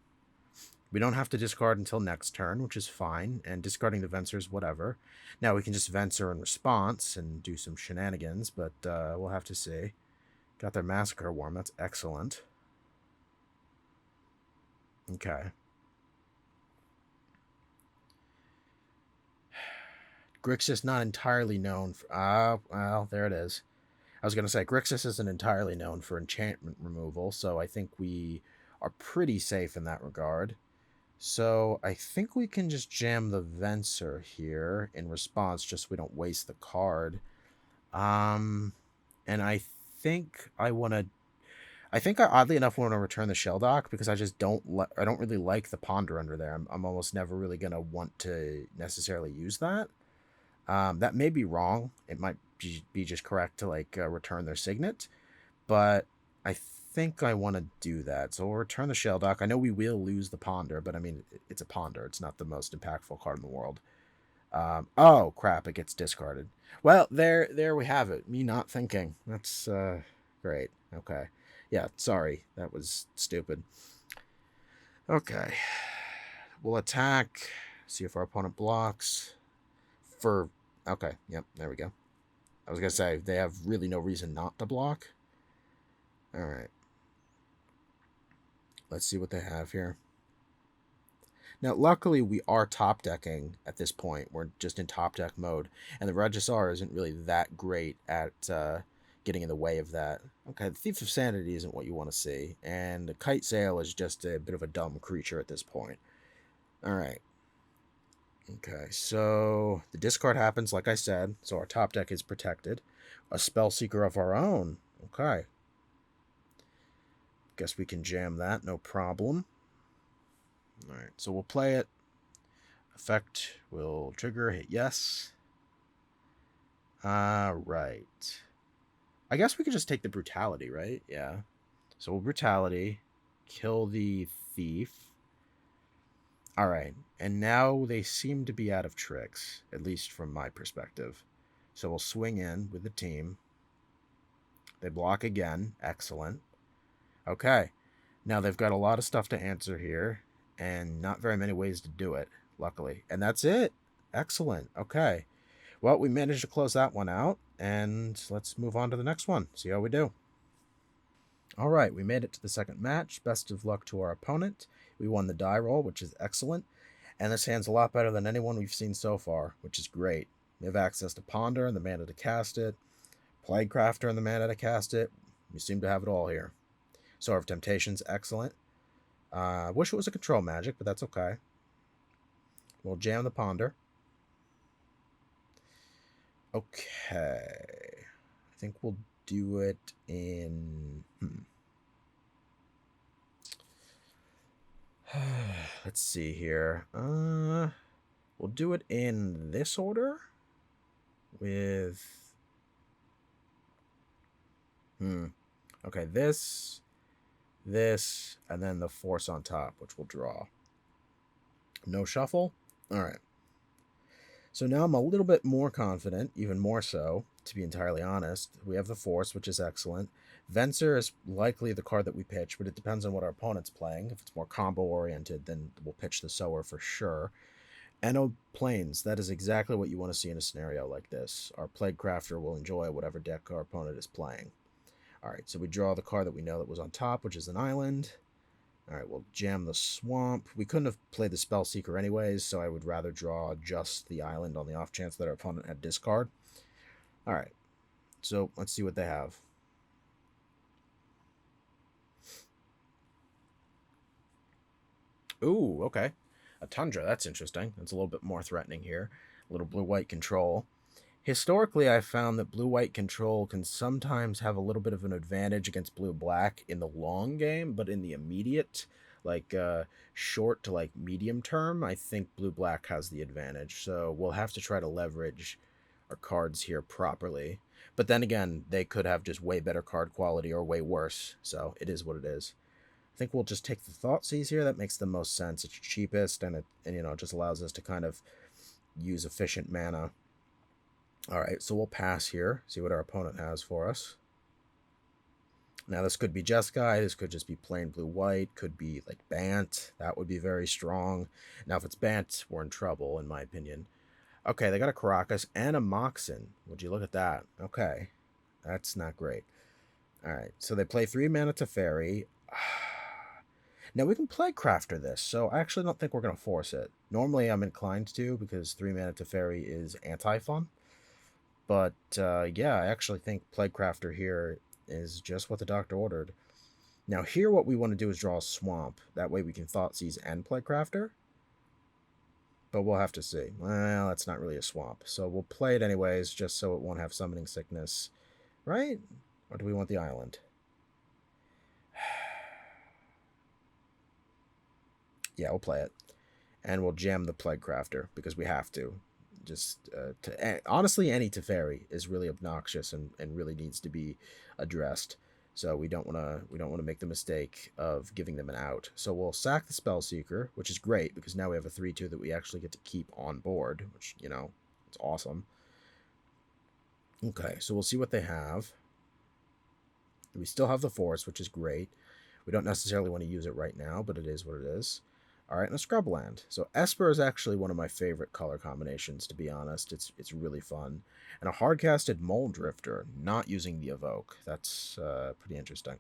We don't have to discard until next turn, which is fine, and discarding the Venser's whatever. Now we can just Venser in response and do some shenanigans, but we'll have to see. Got their Massacre Worm, that's excellent. Okay. Grixis not entirely known for... well, there it is. I was going to say, Grixis isn't entirely known for enchantment removal, so I think we are pretty safe in that regard. So I think we can just jam the Venser here in response, just so we don't waste the card. And I think I want to... I think I oddly enough want to return the Shelldock because I just I don't really like the Ponder under there. I'm almost never really going to want to necessarily use that. That may be wrong. It might be just correct to like return their Signet, but I think I want to do that. So we'll return the Shelldock. I know we will lose the Ponder, but I mean, it's a Ponder. It's not the most impactful card in the world. Oh crap! It gets discarded. Well, there we have it. Me not thinking. That's great. Okay. Yeah, sorry. That was stupid. Okay. We'll attack. See if our opponent blocks. Okay, yep, there we go. I was going to say, they have really no reason not to block. Alright. Let's see what they have here. Now, luckily, we are top decking at this point. We're just in top deck mode. And the Regisaur isn't really that great at getting in the way of that. Okay, the Thief of Sanity isn't what you want to see. And the Kite Sail is just a bit of a dumb creature at this point. Alright. Okay, so the discard happens, like I said, so our top deck is protected. A Spellseeker of our own. Okay. Guess we can jam that, no problem. Alright, so we'll play it. Effect will trigger, hit yes. Right. I guess we could just take the Brutality, right? Yeah. So we'll Brutality, kill the Thief. Alright, and now they seem to be out of tricks, at least from my perspective. So we'll swing in with the team. They block again. Excellent. Okay, now they've got a lot of stuff to answer here, and not very many ways to do it, luckily. And that's it. Excellent. Okay. Well, we managed to close that one out, and let's move on to the next one. See how we do. All right, we made it to the second match. Best of luck to our opponent. We won the die roll, which is excellent. And this hand's a lot better than anyone we've seen so far, which is great. We have access to Ponder and the mana to cast it, Plaguecrafter and the mana to cast it. We seem to have it all here. Sword of Temptation's excellent. Wish it was a control magic, but that's okay. We'll jam the Ponder. Okay. I think we'll do it in... Let's see here. We'll do it in this order with... Okay, this, this, and then the force on top, which we'll draw. No shuffle? All right. So now I'm a little bit more confident, even more so, to be entirely honest. We have the force, which is excellent. Venser is likely the card that we pitch, but it depends on what our opponent's playing. If it's more combo-oriented, then we'll pitch the Sower for sure. Anno Plains, that is exactly what you want to see in a scenario like this. Our Plaguecrafter will enjoy whatever deck our opponent is playing. All right, so we draw the card that we know that was on top, which is an island. All right, we'll jam the Swamp. We couldn't have played the Spellseeker anyways, so I would rather draw just the island on the off chance that our opponent had discard. All right, so let's see what they have. Ooh, okay. A Tundra, that's interesting. That's a little bit more threatening here. A little blue-white control. Historically, I've found that blue-white control can sometimes have a little bit of an advantage against blue-black in the long game, but in the immediate, like short to like medium term, I think blue-black has the advantage. So we'll have to try to leverage our cards here properly. But then again, they could have just way better card quality or way worse. So it is what it is. I think we'll just take the Thoughtseize here. That makes the most sense. It's cheapest, and it just allows us to kind of use efficient mana. All right, so we'll pass here, see what our opponent has for us. Now, this could be Jeskai, this could just be plain blue-white, could be like Bant. That would be very strong. Now, if it's Bant, we're in trouble, in my opinion. Okay, they got a Caracas and a Moxen. Would you look at that? Okay, that's not great. All right, so they play 3 mana Teferi. Now, we can play Crafter this, so I actually don't think we're going to force it. Normally, I'm inclined to, because 3 mana Teferi is anti-fun. But yeah, I actually think Plaguecrafter here is just what the doctor ordered. Now here what we want to do is draw a Swamp. That way we can Thoughtseize and Plaguecrafter. But we'll have to see. Well, that's not really a Swamp. So we'll play it anyways, just so it won't have Summoning Sickness. Right? Or do we want the island? Yeah, we'll play it. And we'll jam the Plaguecrafter, because we have to. Honestly, any Teferi is really obnoxious and really needs to be addressed. So we don't want to make the mistake of giving them an out. So we'll sack the Spellseeker, which is great because now we have a 3/2 that we actually get to keep on board, which it's awesome. Okay, so we'll see what they have. We still have the Force, which is great. We don't necessarily want to use it right now, but it is what it is. All right, and a Scrubland. So Esper is actually one of my favorite color combinations, to be honest. It's really fun. And a hard-casted Mole Drifter, not using the Evoke. That's pretty interesting.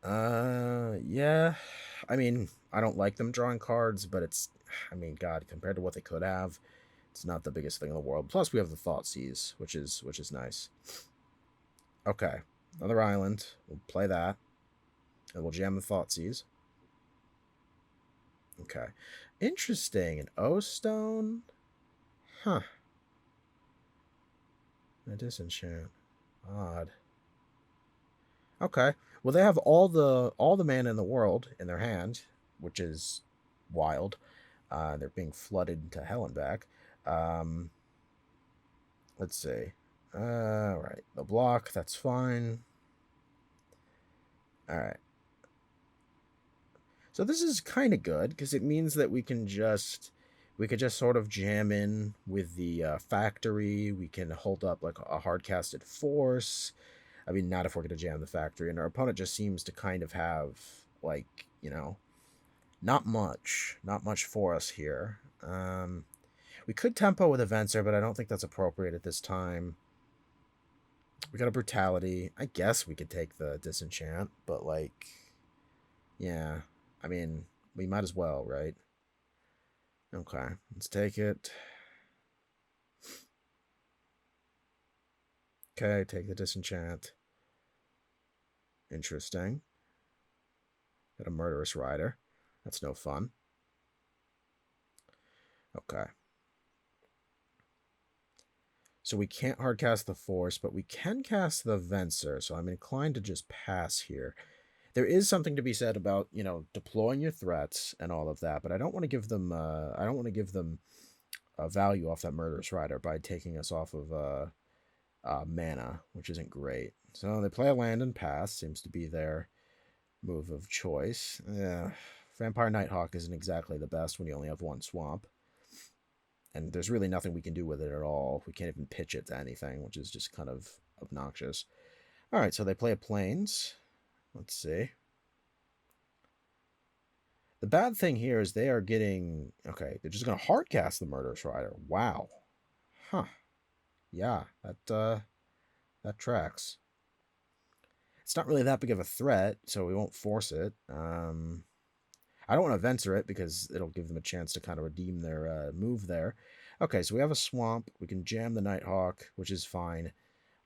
Yeah. I mean, I don't like them drawing cards, but God, compared to what they could have, it's not the biggest thing in the world. Plus, we have the Thoughtseize, which is nice. Okay, another island. We'll play that. And we'll jam the Thoughtseize. Okay. Interesting. An O-Stone? Huh. A Disenchant. Odd. Okay. Well, they have all the mana in the world in their hand, which is wild. They're being flooded into hell and back. Let's see. All right. The block, that's fine. All right. So this is kind of good because it means that we could just sort of jam in with the factory. We can hold up like a hard-casted Force. I mean, not if we're going to jam the factory. And our opponent just seems to kind of have, like, not much for us here. We could tempo with a Venser, but I don't think that's appropriate at this time. We got a Brutality. I guess we could take the Disenchant, but, like, yeah. I mean, we might as well, right? Okay, let's take it. Okay, take the Disenchant. Interesting. Got a Murderous Rider. That's no fun. Okay. So we can't hardcast the Force, but we can cast the Venser, so I'm inclined to just pass here. There is something to be said about, deploying your threats and all of that, but I don't want to give them a value off that Murderous Rider by taking us off of mana, which isn't great. So they play a land and pass, seems to be their move of choice. Vampire Nighthawk isn't exactly the best when you only have one swamp. And there's really nothing we can do with it at all. We can't even pitch it to anything, which is just kind of obnoxious. All right, so they play a Plains. Let's see. The bad thing here is they are getting... Okay, they're just going to hardcast the Murderous Rider. Wow. Huh. Yeah, that tracks. It's not really that big of a threat, so we won't force it. I don't want to venture it because it'll give them a chance to kind of redeem their move there. Okay, so we have a swamp. We can jam the Nighthawk, which is fine.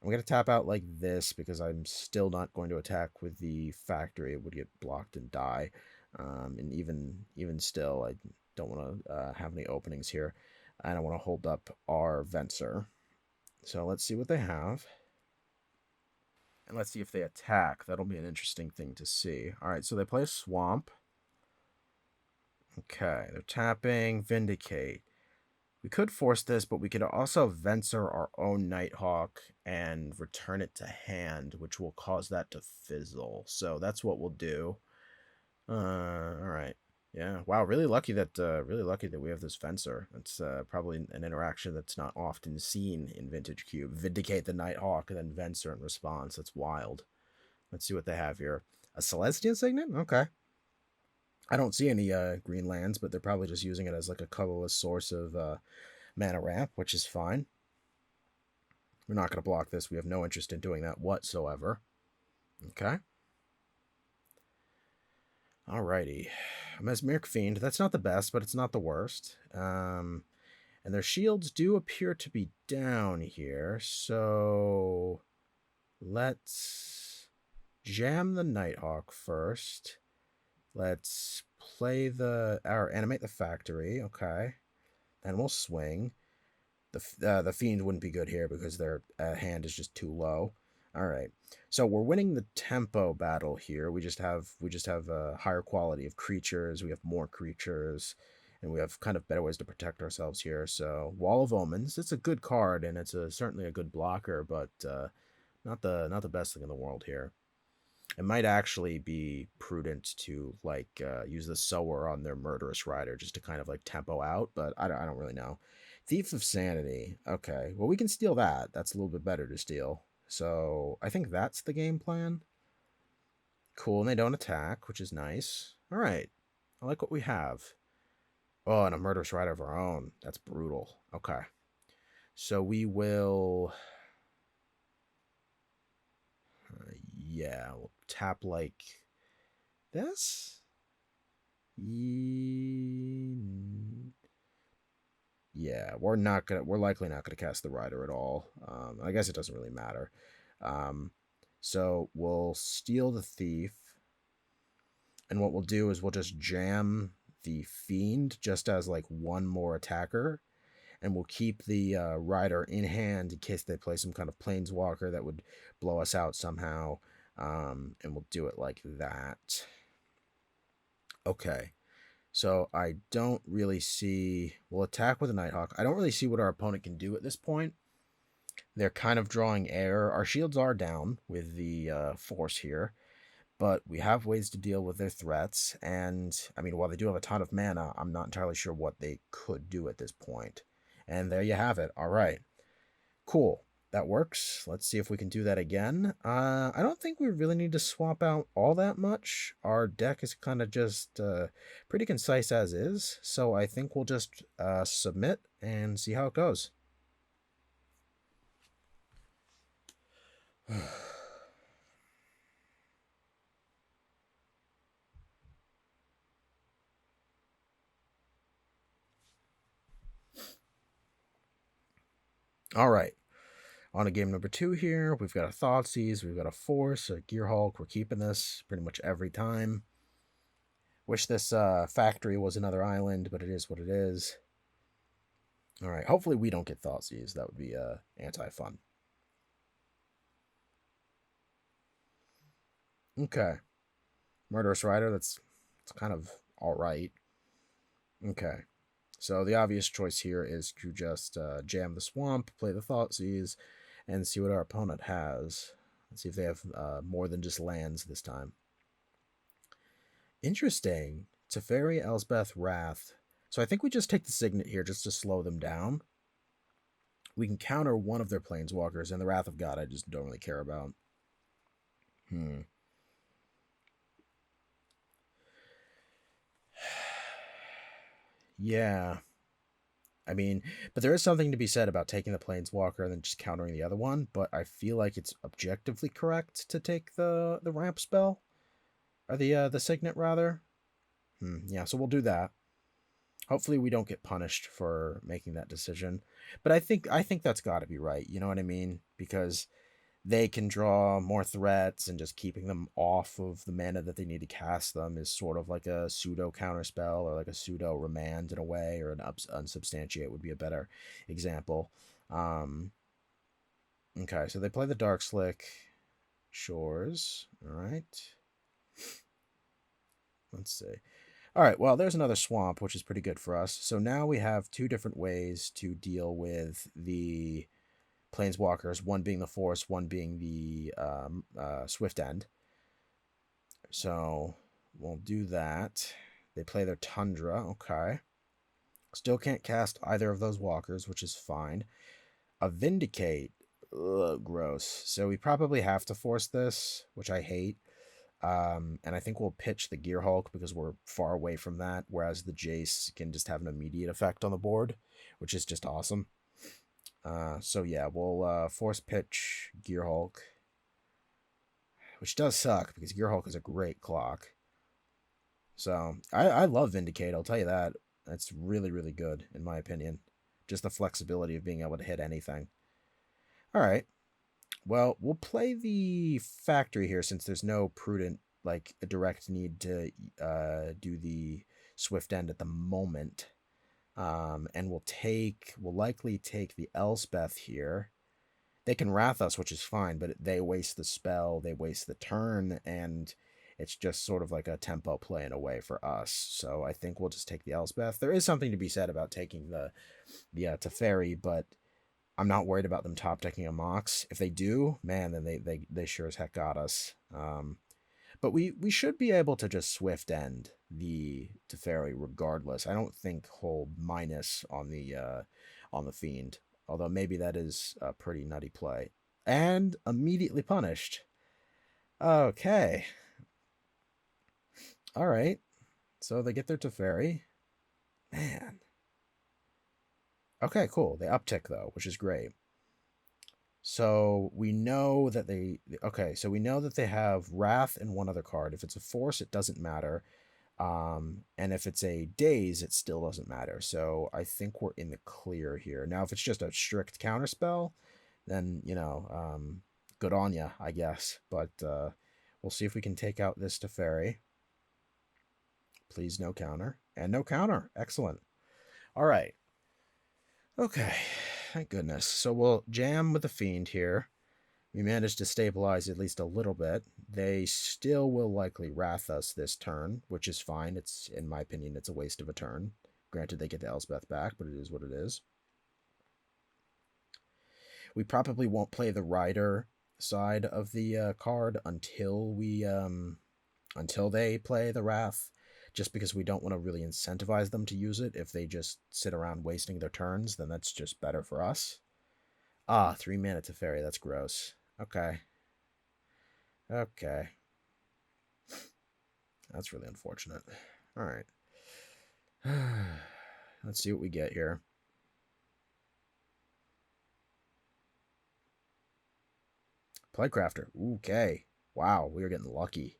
I'm going to tap out like this because I'm still not going to attack with the factory. It would get blocked and die. And even still, I don't want to have any openings here. And I want to hold up our Venser. So let's see what they have. And let's see if they attack. That'll be an interesting thing to see. All right, so they play a Swamp. Okay, they're tapping Vindicate. We could force this, but we could also Venser our own Nighthawk and return it to hand, which will cause that to fizzle. So that's what we'll do. All right. Yeah. Wow. Really lucky that we have this Venser. That's probably an interaction that's not often seen in Vintage Cube. Vindicate the Nighthawk and then Venser in response. That's wild. Let's see what they have here. A Celestian Signet? Okay. I don't see any green lands, but they're probably just using it as like a colorless source of mana ramp, which is fine. We're not going to block this. We have no interest in doing that whatsoever. Okay. Alrighty. Mesmeric Fiend. That's not the best, but it's not the worst. And their shields do appear to be down here. So let's jam the Nighthawk first. Let's play animate the factory. Okay. And we'll swing. The Fiend wouldn't be good here because their hand is just too low. All right. So we're winning the tempo battle here. We just have a higher quality of creatures. We have more creatures, and we have kind of better ways to protect ourselves here. So Wall of Omens, it's a good card, and it's certainly a good blocker, but not the best thing in the world here. It might actually be prudent to use the Sower on their Murderous Rider just to kind of like tempo out, but I don't really know. Thief of Sanity. Okay, well we can steal that. That's a little bit better to steal. So I think that's the game plan. Cool, and they don't attack, which is nice. All right, I like what we have. Oh, and a Murderous Rider of our own. That's brutal. Okay, so we will... yeah, we'll tap like this. Yeah, we're likely not gonna cast the Rider at all. I guess it doesn't really matter. So we'll steal the Thief, and what we'll do is we'll just jam the Fiend just as like one more attacker, and we'll keep the Rider in hand in case they play some kind of Planeswalker that would blow us out somehow. And we'll do it like that. Okay. So I don't really see... We'll attack with a Nighthawk. I don't really see what our opponent can do at this point. They're kind of drawing air. Our shields are down with the force here, but we have ways to deal with their threats. And, I mean, while they do have a ton of mana, I'm not entirely sure what they could do at this point. And there you have it. All right. Cool. That works. Let's see if we can do that again. I don't think we really need to swap out all that much. Our deck is kind of just pretty concise as is. So I think we'll just submit and see how it goes. All right. On to game number 2 here. We've got a Thoughtseize, we've got a Force, a Gearhulk. We're keeping this pretty much every time. Wish this factory was another island, but it is what it is. All right. Hopefully we don't get Thoughtseize. That would be anti-fun. Okay. Murderous Rider, it's kind of all right. Okay. So the obvious choice here is to just jam the Swamp, play the Thoughtseize, and see what our opponent has. Let's see if they have more than just lands this time. Interesting. Teferi, Elsbeth, Wrath. So I think we just take the Signet here just to slow them down. We can counter one of their planeswalkers, and the Wrath of God I just don't really care about. Yeah. I mean, but there is something to be said about taking the Planeswalker and then just countering the other one, but I feel like it's objectively correct to take the ramp spell. Or the Signet, rather. Yeah, so we'll do that. Hopefully we don't get punished for making that decision. But I think that's gotta be right, you know what I mean? Because they can draw more threats, and just keeping them off of the mana that they need to cast them is sort of like a pseudo counterspell, or like a pseudo remand in a way, or an unsubstantiate would be a better example. Okay, so they play the Dark Slick Shores. All right. Let's see. All right, well, there's another swamp, which is pretty good for us. So now we have two different ways to deal with the planeswalkers, one being the force, one being the swift end. So we'll do that. They play their Tundra. Okay. Still can't cast either of those walkers, which is fine. A Vindicate. Ugh, gross. So we probably have to force this, which I hate. And I think we'll pitch the Gear Hulk because we're far away from that, whereas the Jace can just have an immediate effect on the board, which is just awesome. So yeah, we'll force pitch Gear Hulk, which does suck because Gear Hulk is a great clock. So I love Vindicate, I'll tell you that. That's really, really good, in my opinion. Just the flexibility of being able to hit anything. All right. Well, we'll play the Factory here since there's no prudent, like, a direct need to do the Swift End at the moment. And we'll likely take the Elspeth here. They can Wrath us, which is fine, but they waste the spell, they waste the turn, and it's just sort of like a tempo play in a way for us. So I think we'll just take the Elspeth. There is something to be said about taking the Teferi, but I'm not worried about them top decking a Mox. If they do, man, then they sure as heck got us. But we should be able to just Swift End the Teferi regardless. I don't think hold minus on the Fiend, although maybe that is a pretty nutty play. And immediately punished. Okay. All right. So they get their Teferi. Man. Okay, cool. They uptick though, which is great. So we know that so we know that they have Wrath and one other card. If it's a force, it doesn't matter. And if it's a daze, it still doesn't matter. So I think we're in the clear here. Now, if it's just a strict counterspell, then, good on ya, I guess. But we'll see if we can take out this Teferi. Please, no counter. And no counter. Excellent. All right. Okay. Thank goodness. So we'll jam with the Fiend here. We managed to stabilize at least a little bit. They still will likely Wrath us this turn, which is fine. It's, in my opinion, it's a waste of a turn. Granted, they get the Elspeth back, but it is what it is. We probably won't play the Rider side of the card until they play the Wrath, just because we don't want to really incentivize them to use it. If they just sit around wasting their turns, then that's just better for us. 3 mana Teferi, that's gross. Okay. That's really unfortunate. All right. Let's see what we get here. Playcrafter. Okay. Wow, we are getting lucky.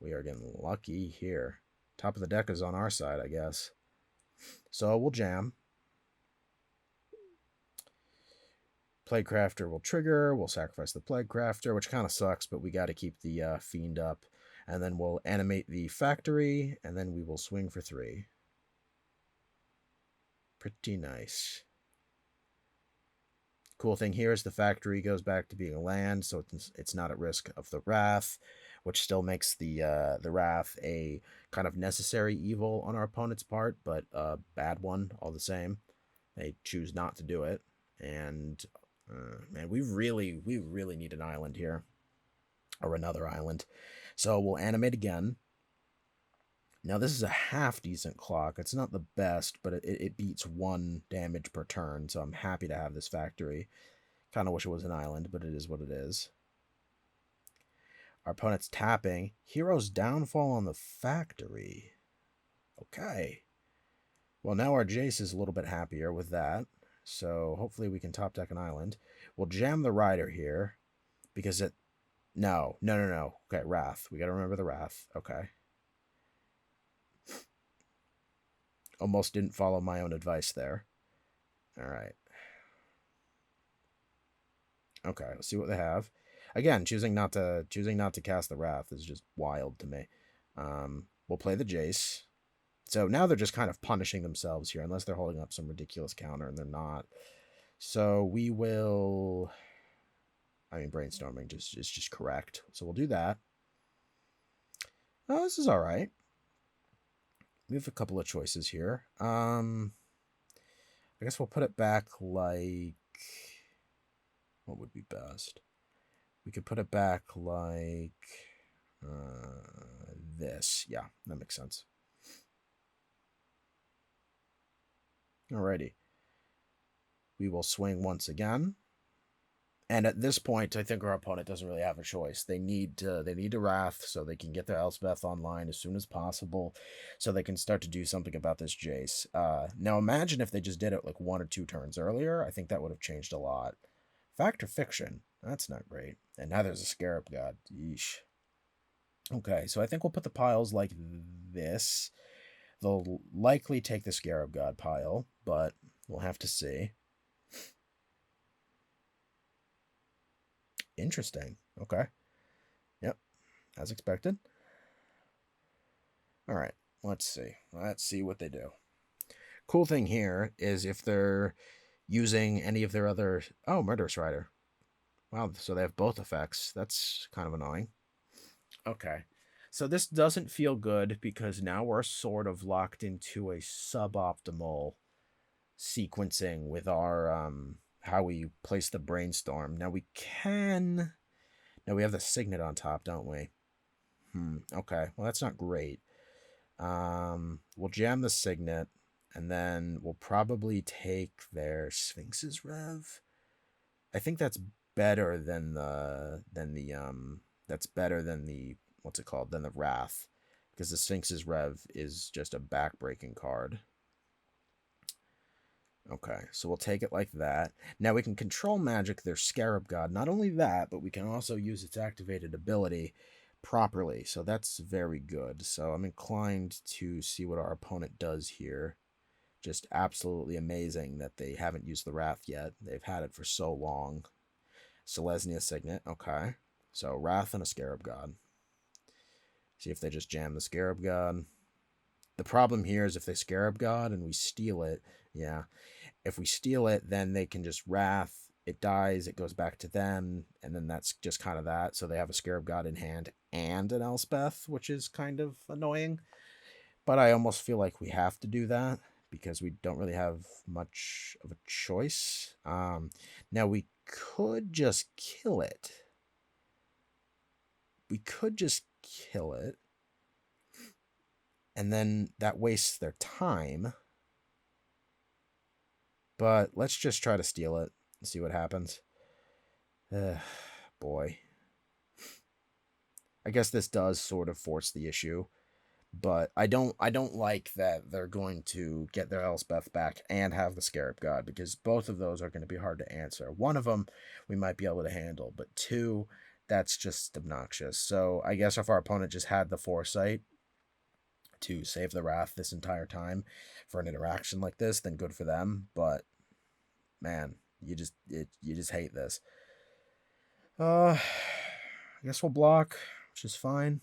We are getting lucky here. Top of the deck is on our side, I guess. So we'll jam. Plaguecrafter will trigger. We'll sacrifice the Plaguecrafter, which kind of sucks, but we got to keep the Fiend up. And then we'll animate the Factory, and then we will swing for 3. Pretty nice. Cool thing here is the Factory goes back to being a land, so it's not at risk of the Wrath, which still makes the Wrath a kind of necessary evil on our opponent's part, but a bad one all the same. They choose not to do it, and man, we really need an island here, or another island. So we'll animate again. Now, this is a half decent clock. It's not the best, but it beats 1 damage per turn, so I'm happy to have this factory. Kind of wish it was an island, but it is what it is. Our opponent's tapping. Hero's downfall on the factory. Okay. Well, now our Jace is a little bit happier with that. So hopefully we can top deck an island. We'll jam the Rider here. Because it... No. Okay, Wrath. We got to remember the Wrath. Okay. Almost didn't follow my own advice there. All right. Okay, let's see what they have. Again, choosing not to cast the Wrath is just wild to me. We'll play the Jace. So now they're just kind of punishing themselves here, unless they're holding up some ridiculous counter, and they're not. So we will... I mean, brainstorming is just correct. So we'll do that. Oh, this is all right. We have a couple of choices here. I guess we'll put it back like... What would be best? We could put it back like this. Yeah, that makes sense. Alrighty. We will swing once again. And at this point, I think our opponent doesn't really have a choice. They need to Wrath so they can get their Elspeth online as soon as possible, so they can start to do something about this Jace. Now imagine if they just did it like 1 or 2 turns earlier. I think that would have changed a lot. Fact or fiction? That's not great. And now there's a Scarab God. Yeesh. Okay, so I think we'll put the piles like this. They'll likely take the Scarab God pile, but we'll have to see. Interesting. Okay. Yep. As expected. All right. Let's see. Let's see what they do. Cool thing here is if they're using any of their other... Oh, Murderous Rider. Wow, so they have both effects. That's kind of annoying. Okay. So this doesn't feel good because now we're sort of locked into a suboptimal sequencing with our... how we place the brainstorm. Now we can... Now we have the Signet on top, don't we? Okay. Well, that's not great. We'll jam the Signet, and then we'll probably take their Sphinx's Rev. I think that's better than the what's it called? Than the Wrath, because the Sphinx's Rev is just a backbreaking card. Okay, so we'll take it like that. Now we can control magic their Scarab God. Not only that, but we can also use its activated ability properly. So that's very good. So I'm inclined to see what our opponent does here. Just absolutely amazing that they haven't used the Wrath yet. They've had it for so long. Selesnya Signet. Okay, so Wrath and a Scarab God. See if they just jam the Scarab God. The problem here is if they Scarab God and we steal it, yeah. If we steal it, then they can just Wrath. It dies, it goes back to them, and then that's just kind of that. So they have a Scarab God in hand and an Elspeth, which is kind of annoying. But I almost feel like we have to do that because we don't really have much of a choice. Now we could just kill it. We could just kill it. And then that wastes their time. But let's just try to steal it and see what happens. Boy. I guess this does sort of force the issue. But I don't like that they're going to get their Elspeth back and have the Scarab God, because both of those are going to be hard to answer. One of them we might be able to handle, but 2, that's just obnoxious. So I guess if our opponent just had the foresight to save the Wrath this entire time for an interaction like this, then good for them. But man, you just hate this. I guess we'll block, which is fine.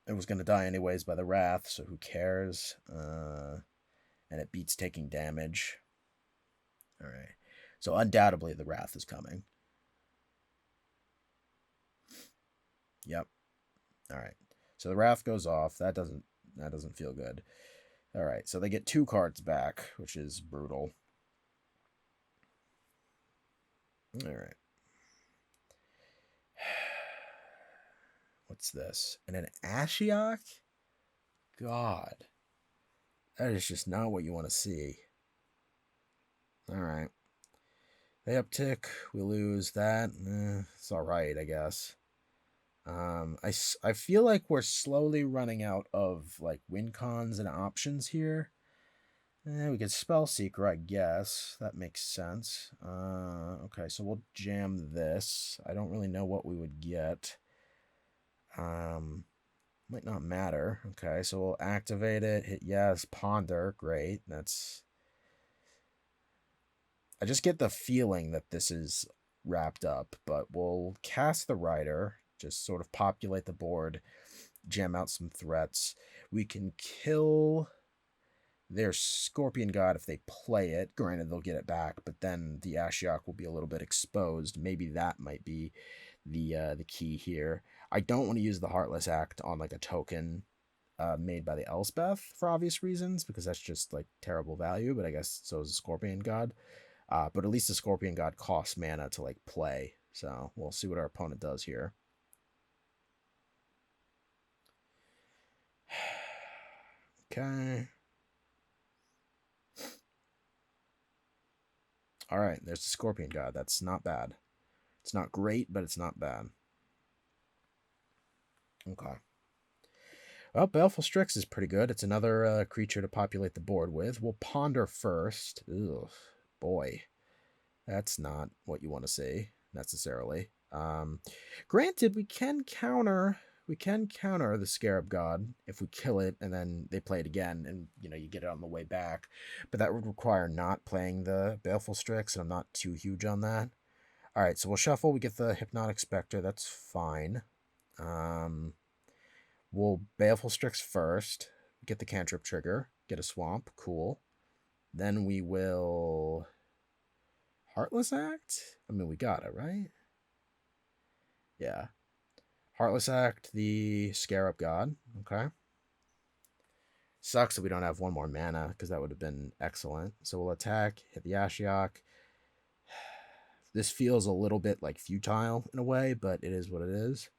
It was going to die anyways by the Wrath, so who cares? And it beats taking damage. All right. So undoubtedly the Wrath is coming. Yep. All right. So the Wrath goes off. That doesn't feel good. All right. So they get 2 cards back, which is brutal. All right. What's this? And an Ashiok? God. That is just not what you want to see. Alright. They uptick. We lose that. It's alright, I guess. I feel like we're slowly running out of like win cons and options here. We could spell seeker, I guess. That makes sense. Okay, so we'll jam this. I don't really know what we would get. Might not matter. Okay, so we'll activate it. Hit yes. Ponder. Great. I just get the feeling that this is wrapped up, but we'll cast the Rider. Just sort of populate the board. Jam out some threats. We can kill their Scorpion God if they play it. Granted, they'll get it back, but then the Ashiok will be a little bit exposed. Maybe that might be the key here. I don't want to use the Heartless Act on like a token made by the Elspeth for obvious reasons, because that's just like terrible value, but I guess so is the Scorpion God. But at least the Scorpion God costs mana to like play, so we'll see what our opponent does here. Okay. All right, there's the Scorpion God. That's not bad. It's not great, but it's not bad. Okay. Well, Baleful Strix is pretty good. It's another creature to populate the board with. We'll Ponder first. Ugh, boy. That's not what you want to see, necessarily. Granted, we can counter the Scarab God if we kill it and then they play it again and you get it on the way back. But that would require not playing the Baleful Strix, and I'm not too huge on that. Alright, so we'll shuffle, we get the Hypnotic Spectre, that's fine. We'll Baleful Strix first, get the cantrip trigger, get a swamp, cool. Then we will Heartless Act? I mean, we got it, right? Yeah. Heartless Act, the Scarab God. Okay. Sucks that we don't have one more mana, because that would have been excellent. So we'll attack, hit the Ashiok. This feels a little bit like futile in a way, but it is what it is.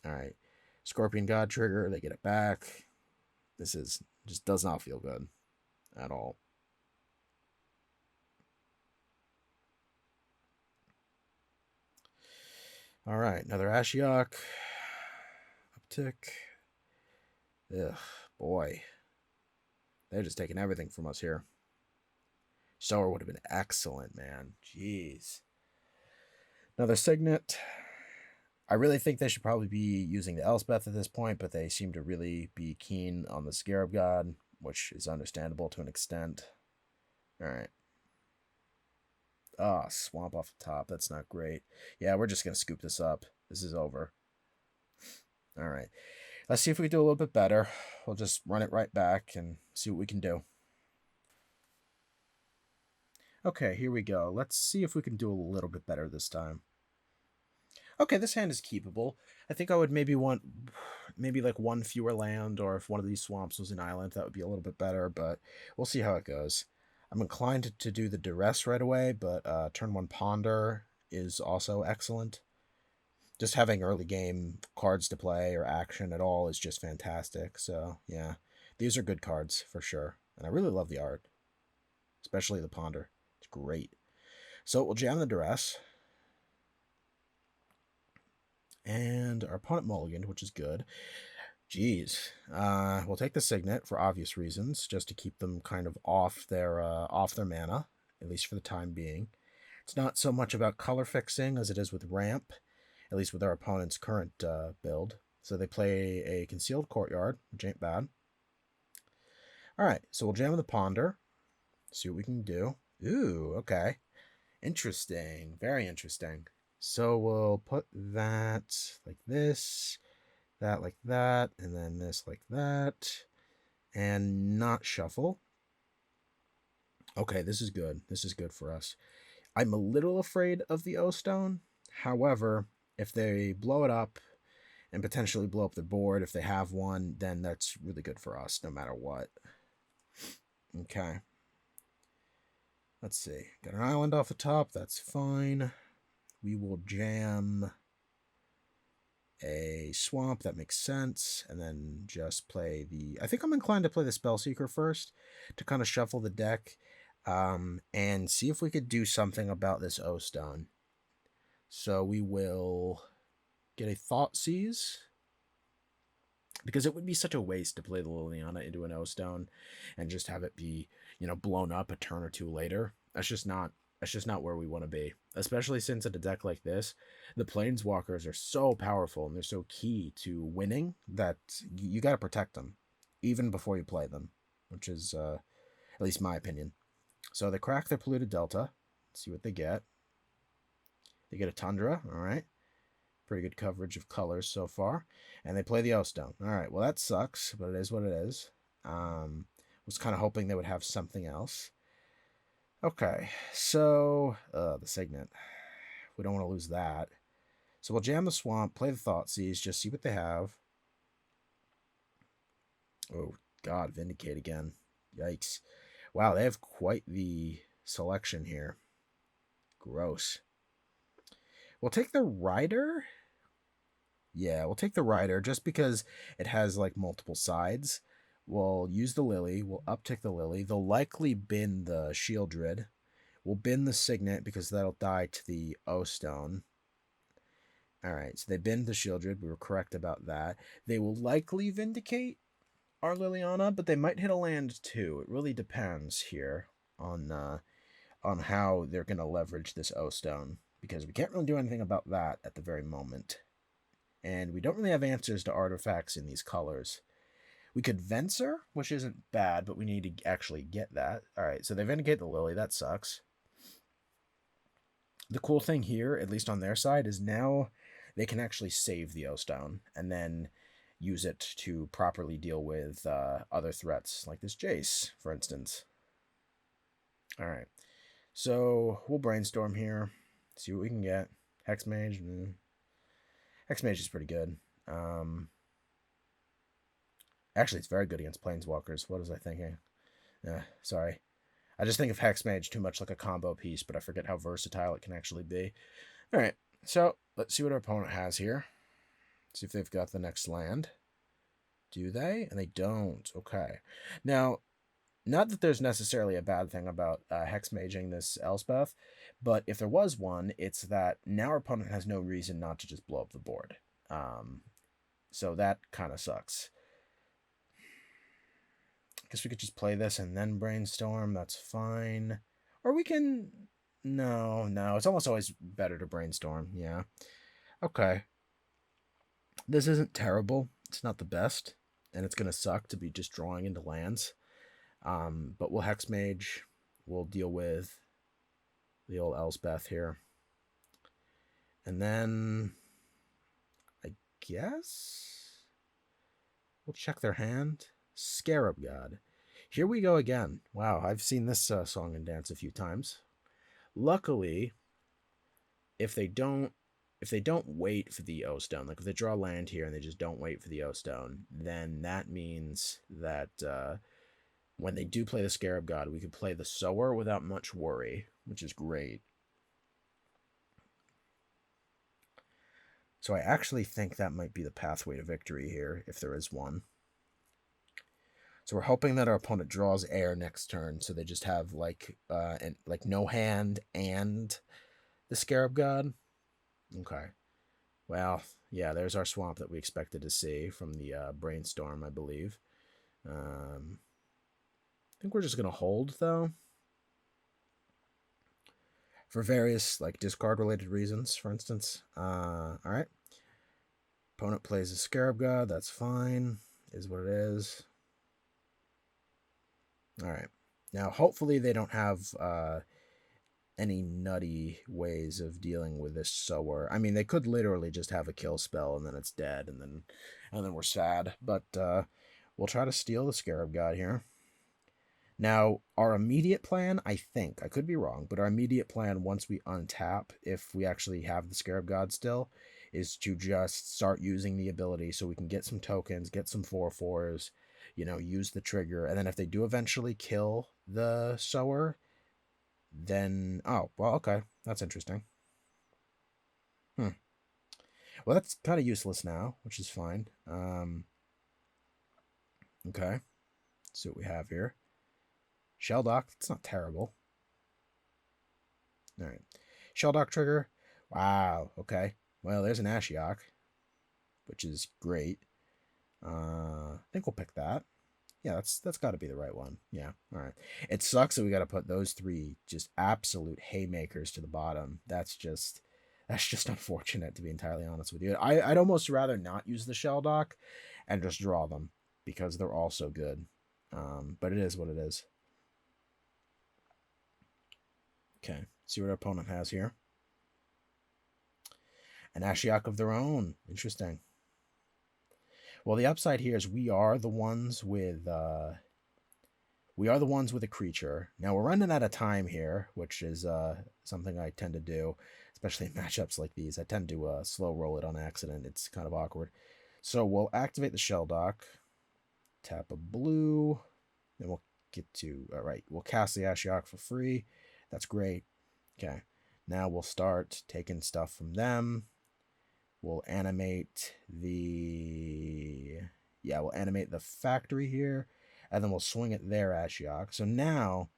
Alright. Scorpion God trigger, they get it back. This just does not feel good at all. Alright, another Ashiok. Uptick. Ugh, boy. They're just taking everything from us here. Sower would have been excellent, man. Jeez. Another Signet. I really think they should probably be using the Elspeth at this point, but they seem to really be keen on the Scarab God, which is understandable to an extent. Alright. Ah, swamp off the top. That's not great. Yeah, we're just going to scoop this up. This is over. Alright. Let's see if we can do a little bit better. We'll just run it right back and see what we can do. Okay, here we go. Let's see if we can do a little bit better this time. Okay, this hand is keepable. I think I would maybe want like one fewer land, or if one of these swamps was an island, that would be a little bit better, but we'll see how it goes. I'm inclined to do the Duress right away, but turn 1 Ponder is also excellent. Just having early game cards to play or action at all is just fantastic. So, yeah, these are good cards for sure. And I really love the art, especially the Ponder. It's great. So we'll jam the Duress. And our opponent mulliganed, which is good. Jeez. We'll take the Signet for obvious reasons, just to keep them kind of off their mana, at least for the time being. It's not so much about color fixing as it is with ramp, at least with our opponent's current build. So they play a Concealed Courtyard, which ain't bad. Alright, so we'll jam the Ponder, see what we can do. Ooh, okay. Interesting. Very interesting. So we'll put that like this, that like that, and then this like that, and not shuffle. Okay, this is good. This is good for us. I'm a little afraid of the O-Stone. However, if they blow it up and potentially blow up the board, if they have one, then that's really good for us no matter what. Okay. Let's see. Got an island off the top. That's fine. We will jam a swamp. That makes sense. And then just play the... I think I'm inclined to play the Spellseeker first to kind of shuffle the deck and see if we could do something about this O-Stone. So we will get a Thoughtseize, because it would be such a waste to play the Liliana into an O-Stone and just have it be, blown up a turn or two later. That's just not where we want to be, especially since in a deck like this, the Planeswalkers are so powerful and they're so key to winning that you got to protect them even before you play them, which is at least my opinion. So they crack their Polluted Delta. Let's see what they get. They get a Tundra, all right. Pretty good coverage of colors so far. And they play the O-Stone. All right, well, that sucks, but it is what it is. Was kind of hoping they would have something else. Okay, so the Signet. We don't want to lose that. So we'll jam the Swamp, play the Thoughtseize, just see what they have. Oh, God, Vindicate again. Yikes. Wow, they have quite the selection here. Gross. We'll take the Rider. Yeah, we'll take the Rider just because it has like multiple sides. We'll use the Lily. We'll uptick the Lily. They'll likely bin the Shieldred. We'll bin the Signet because that'll die to the O-Stone. Alright, so they binned the Shieldred. We were correct about that. They will likely Vindicate our Liliana, but they might hit a land too. It really depends here on how they're going to leverage this O-Stone, because we can't really do anything about that at the very moment. And we don't really have answers to artifacts in these colors. We could Venser, which isn't bad, but we need to actually get that. All right, so they Vindicate the Lily. That sucks. The cool thing here, at least on their side, is now they can actually save the O-Stone and then use it to properly deal with other threats, like this Jace, for instance. All right, so we'll brainstorm here, see what we can get. Hexmage. Hexmage is pretty good. Actually, it's very good against Planeswalkers. What was I thinking? Sorry. I just think of Hexmage too much like a combo piece, but I forget how versatile it can actually be. All right, so let's see what our opponent has here. See if they've got the next land. Do they? And they don't. Okay. Now, not that there's necessarily a bad thing about Hexmaging this Elspeth, but if there was one, it's that now our opponent has no reason not to just blow up the board. So that kind of sucks. I guess we could just play this and then brainstorm. That's fine. Or we can... No. It's almost always better to brainstorm. Yeah. Okay. This isn't terrible. It's not the best. And it's going to suck to be just drawing into lands. But we'll Hexmage. We'll deal with the old Elspeth here. And then... I guess... we'll check their hand. Scarab God. Here we go again. Wow, I've seen this song and dance a few times. Luckily, if they don't wait for the O-Stone, like if they draw land here and they just don't wait for the O-Stone, then that means that when they do play the Scarab God, we could play the Sower without much worry, which is great. So I actually think that might be the pathway to victory here, if there is one. So we're hoping that our opponent draws air next turn, so they just have like no hand and the Scarab God. Okay. Well, yeah, there's our swamp that we expected to see from the brainstorm, I believe. I think we're just gonna hold though, for various like discard related reasons. For instance, all right. Opponent plays a Scarab God. That's fine. Is what it is. All right. Now, hopefully they don't have any nutty ways of dealing with this Sower. I mean, they could literally just have a kill spell and then it's dead, and then we're sad. But we'll try to steal the Scarab God here. Now, our immediate plan, I think, I could be wrong, but our immediate plan once we untap, if we actually have the Scarab God still, is to just start using the ability so we can get some tokens, get some 4/4s, use the trigger, and then if they do eventually kill the Sower, then... oh, well, okay. That's interesting. Well, that's kind of useless now, which is fine. Okay. Let's see what we have here. Shelldock, it's not terrible. All right. Shelldock trigger. Wow. Okay. Well, there's an Ashiok, which is great. I think we'll pick that. Yeah, that's got to be the right one. Yeah. All right. It sucks that we got to put those three just absolute haymakers to the bottom. That's just unfortunate, to be entirely honest with you. I'd almost rather not use the Shelldock and just draw them because they're all so good. But it is what it is. Okay. See what our opponent has here. An Ashiok of their own. Interesting. Well, the upside here is we are the ones with a creature. Now we're running out of time here, which is something I tend to do, especially in matchups like these. I tend to slow roll it on accident. It's kind of awkward. So we'll activate the Shelldock, tap a blue, then we'll get to, all right, we'll cast the Ashiok for free. That's great. Okay, now we'll start taking stuff from them. We'll animate the factory here, and then we'll swing at their Ashiok. So now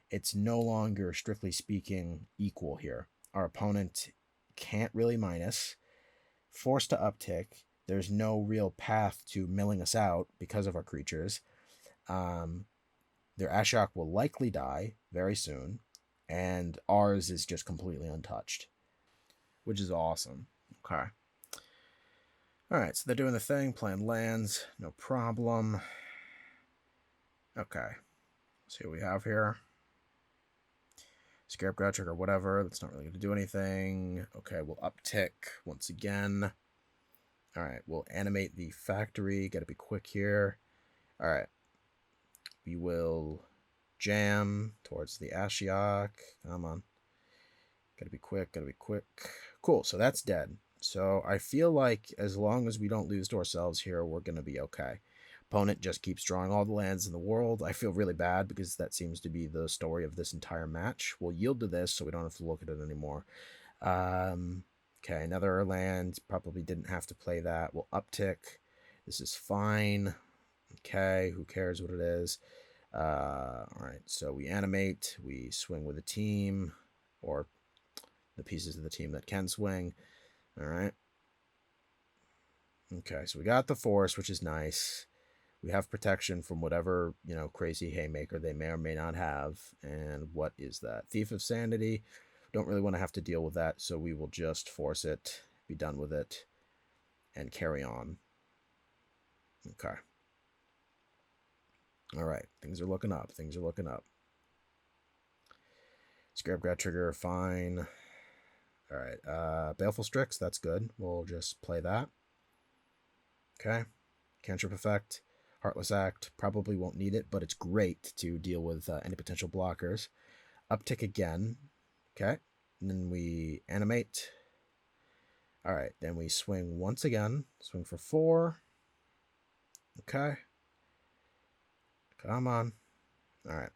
it's no longer, strictly speaking, equal here. Our opponent can't really minus. Forced to uptick. There's no real path to milling us out because of our creatures. Their Ashiok will likely die very soon, and ours is just completely untouched, which is awesome. Okay. All right, so they're doing the thing, playing lands, no problem. Okay, let's see what we have here. Scarecrow trigger, whatever. That's not really going to do anything. Okay, we'll uptick once again. All right, we'll animate the factory. Got to be quick here. All right, we will jam towards the Ashiok. Come on. Got to be quick, got to be quick. Cool, so that's dead. So I feel like as long as we don't lose to ourselves here, we're going to be okay. Opponent just keeps drawing all the lands in the world. I feel really bad because that seems to be the story of this entire match. We'll yield to this so we don't have to look at it anymore. Okay, another land. Probably didn't have to play that. We'll uptick. This is fine. Okay, who cares what it is? All right, so we animate. We swing with a team, or the pieces of the team that can swing. All right. Okay, so we got the force, which is nice. We have protection from whatever, crazy haymaker they may or may not have. And what is that? Thief of Sanity. Don't really want to have to deal with that, so we will just force it, be done with it, and carry on. Okay. All right, things are looking up. Things are looking up. Scarecrow trigger, fine. All right, Baleful Strix, that's good. We'll just play that. Okay. Cantrip effect. Heartless Act. Probably won't need it, but it's great to deal with any potential blockers. Uptick again. Okay. And then we animate. All right. Then we swing once again. Swing for 4. Okay. Come on. All right.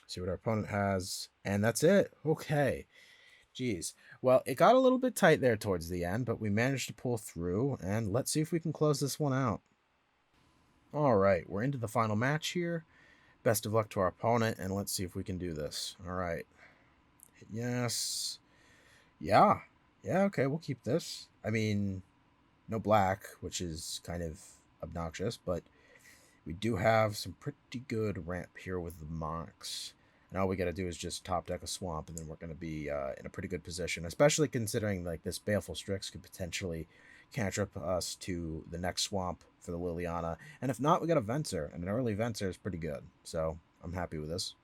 See what our opponent has. And that's it. Okay. Jeez. Well, it got a little bit tight there towards the end, but we managed to pull through, and let's see if we can close this one out. All right, we're into the final match here. Best of luck to our opponent, and let's see if we can do this. All right. Yes. Yeah. Yeah, okay, we'll keep this. I mean, no black, which is kind of obnoxious, but we do have some pretty good ramp here with the Mox. And all we got to do is just top deck a swamp, and then we're going to be in a pretty good position, especially considering like this Baleful Strix could potentially cantrip us to the next swamp for the Liliana. And if not, we got a Venser, and an early Venser is pretty good. So I'm happy with this.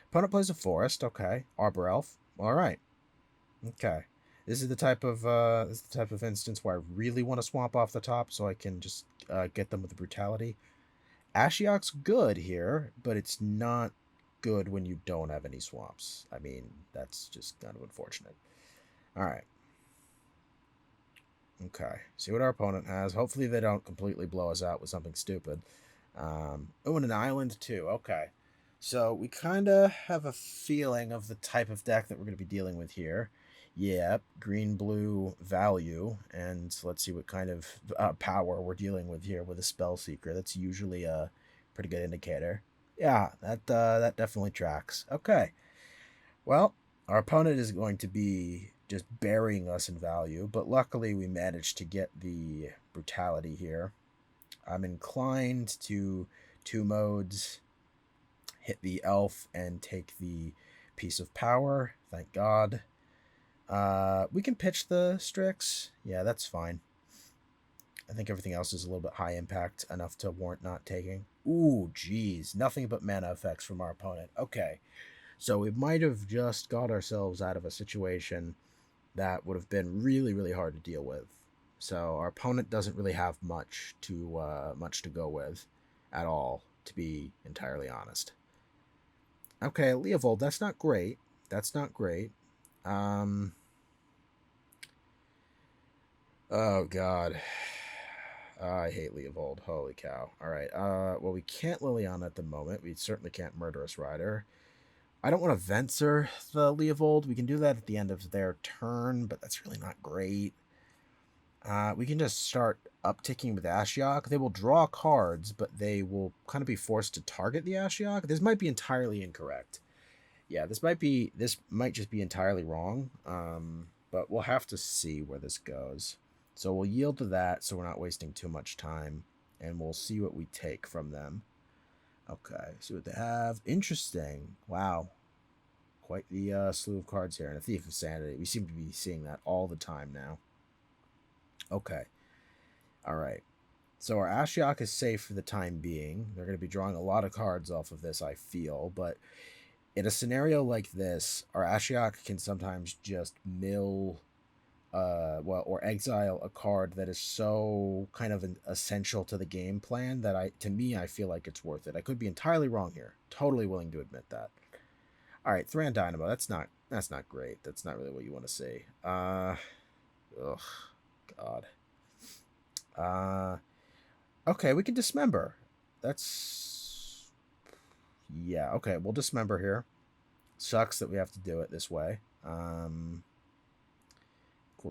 Opponent plays a Forest. Okay. Arbor Elf. All right. Okay. This is the type of instance where I really want to swamp off the top so I can just get them with the brutality. Ashiok's good here, but it's not good when you don't have any swamps. I mean, that's just kind of unfortunate. All right. Okay. See what our opponent has. Hopefully they don't completely blow us out with something stupid. Oh, and an island too. Okay. So we kind of have a feeling of the type of deck that we're going to be dealing with here. Yep, green blue value, and let's see what kind of power we're dealing with here with a spell seeker. That's usually a pretty good indicator. Yeah, that definitely tracks. Okay, well, our opponent is going to be just burying us in value, but luckily we managed to get the brutality here. I'm inclined to two modes, hit the elf and take the piece of power. Thank God. We can pitch the Strix. Yeah, that's fine. I think everything else is a little bit high impact enough to warrant not taking. Ooh, geez. Nothing but mana effects from our opponent. Okay. So we might have just got ourselves out of a situation that would have been really, really hard to deal with. So our opponent doesn't really have much to go with at all, to be entirely honest. Okay, Leovold, that's not great. That's not great. Um, oh God, I hate Leovold. Holy cow! All right. Well, we can't Liliana at the moment. We certainly can't Murderous Rider. I don't want to Venser the Leovold. We can do that at the end of their turn, but that's really not great. We can just start upticking with Ashiok. They will draw cards, but they will kind of be forced to target the Ashiok. This might be entirely incorrect. Yeah, this might just be entirely wrong. But we'll have to see where this goes. So we'll yield to that so we're not wasting too much time, and we'll see what we take from them. Okay, see what they have. Interesting. Wow. Quite the slew of cards here. And a Thief of Sanity. We seem to be seeing that all the time now. Okay. All right. So our Ashiok is safe for the time being. They're going to be drawing a lot of cards off of this, I feel. But in a scenario like this, our Ashiok can sometimes just mill, or exile a card that is so kind of essential to the game plan that I feel like it's worth it. I could be entirely wrong here. Totally willing to admit that. All right, Thran Dynamo. That's not great. That's not really what you want to see. Ugh, God. Okay, we can dismember. That's yeah. Okay, we'll dismember here. Sucks that we have to do it this way. We'll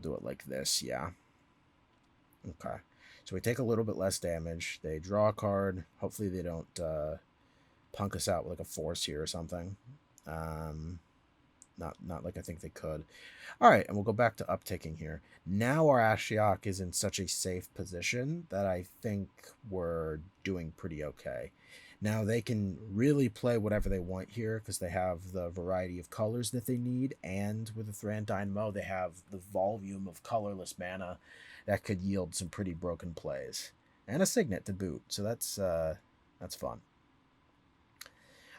do it like this. Yeah. Okay. So we take a little bit less damage. They draw a card. Hopefully they don't punk us out with like a force here or something. Not like I think they could. All right, and we'll go back to upticking here. Now our Ashiok is in such a safe position that I think we're doing pretty okay. Now they can really play whatever they want here because they have the variety of colors that they need, and with the Thran Dynamo, they have the volume of colorless mana that could yield some pretty broken plays. And a Signet to boot, so that's fun.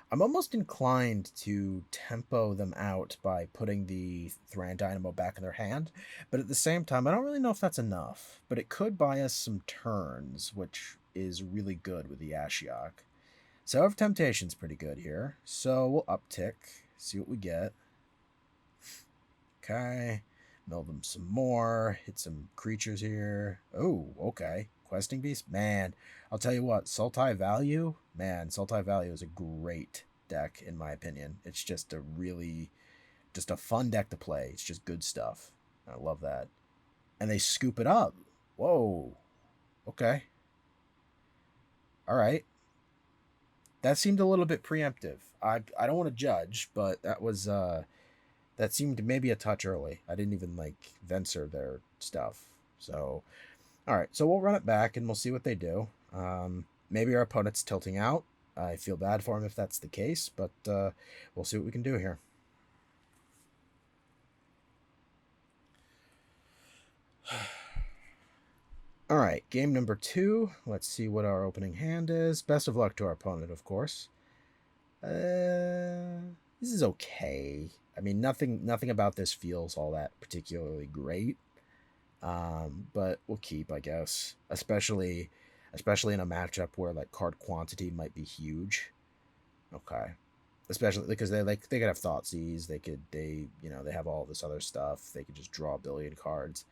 I'm almost inclined to tempo them out by putting the Thran Dynamo back in their hand, but at the same time, I don't really know if that's enough. But it could buy us some turns, which is really good with the Ashiok. So of Temptation's pretty good here. So we'll uptick, see what we get. Okay, mill them some more, hit some creatures here. Oh, okay. Questing Beast? Man, I'll tell you what, Sultai Value? Man, Sultai Value is a great deck, in my opinion. It's just a fun deck to play. It's just good stuff. I love that. And they scoop it up. Whoa. Okay. All right. That seemed a little bit preemptive. I don't want to judge, but that seemed maybe a touch early. I didn't even Venser their stuff. So all right, so we'll run it back and we'll see what they do. Maybe our opponent's tilting out. I feel bad for him if that's the case, but we'll see what we can do here. All right, game number 2. Let's see what our opening hand is. Best of luck to our opponent, of course. This is okay. I mean, nothing about this feels all that particularly great. But we'll keep, I guess, especially in a matchup where card quantity might be huge. Okay, especially because they could have Thoughtseize, they have all this other stuff. They could just draw a billion cards.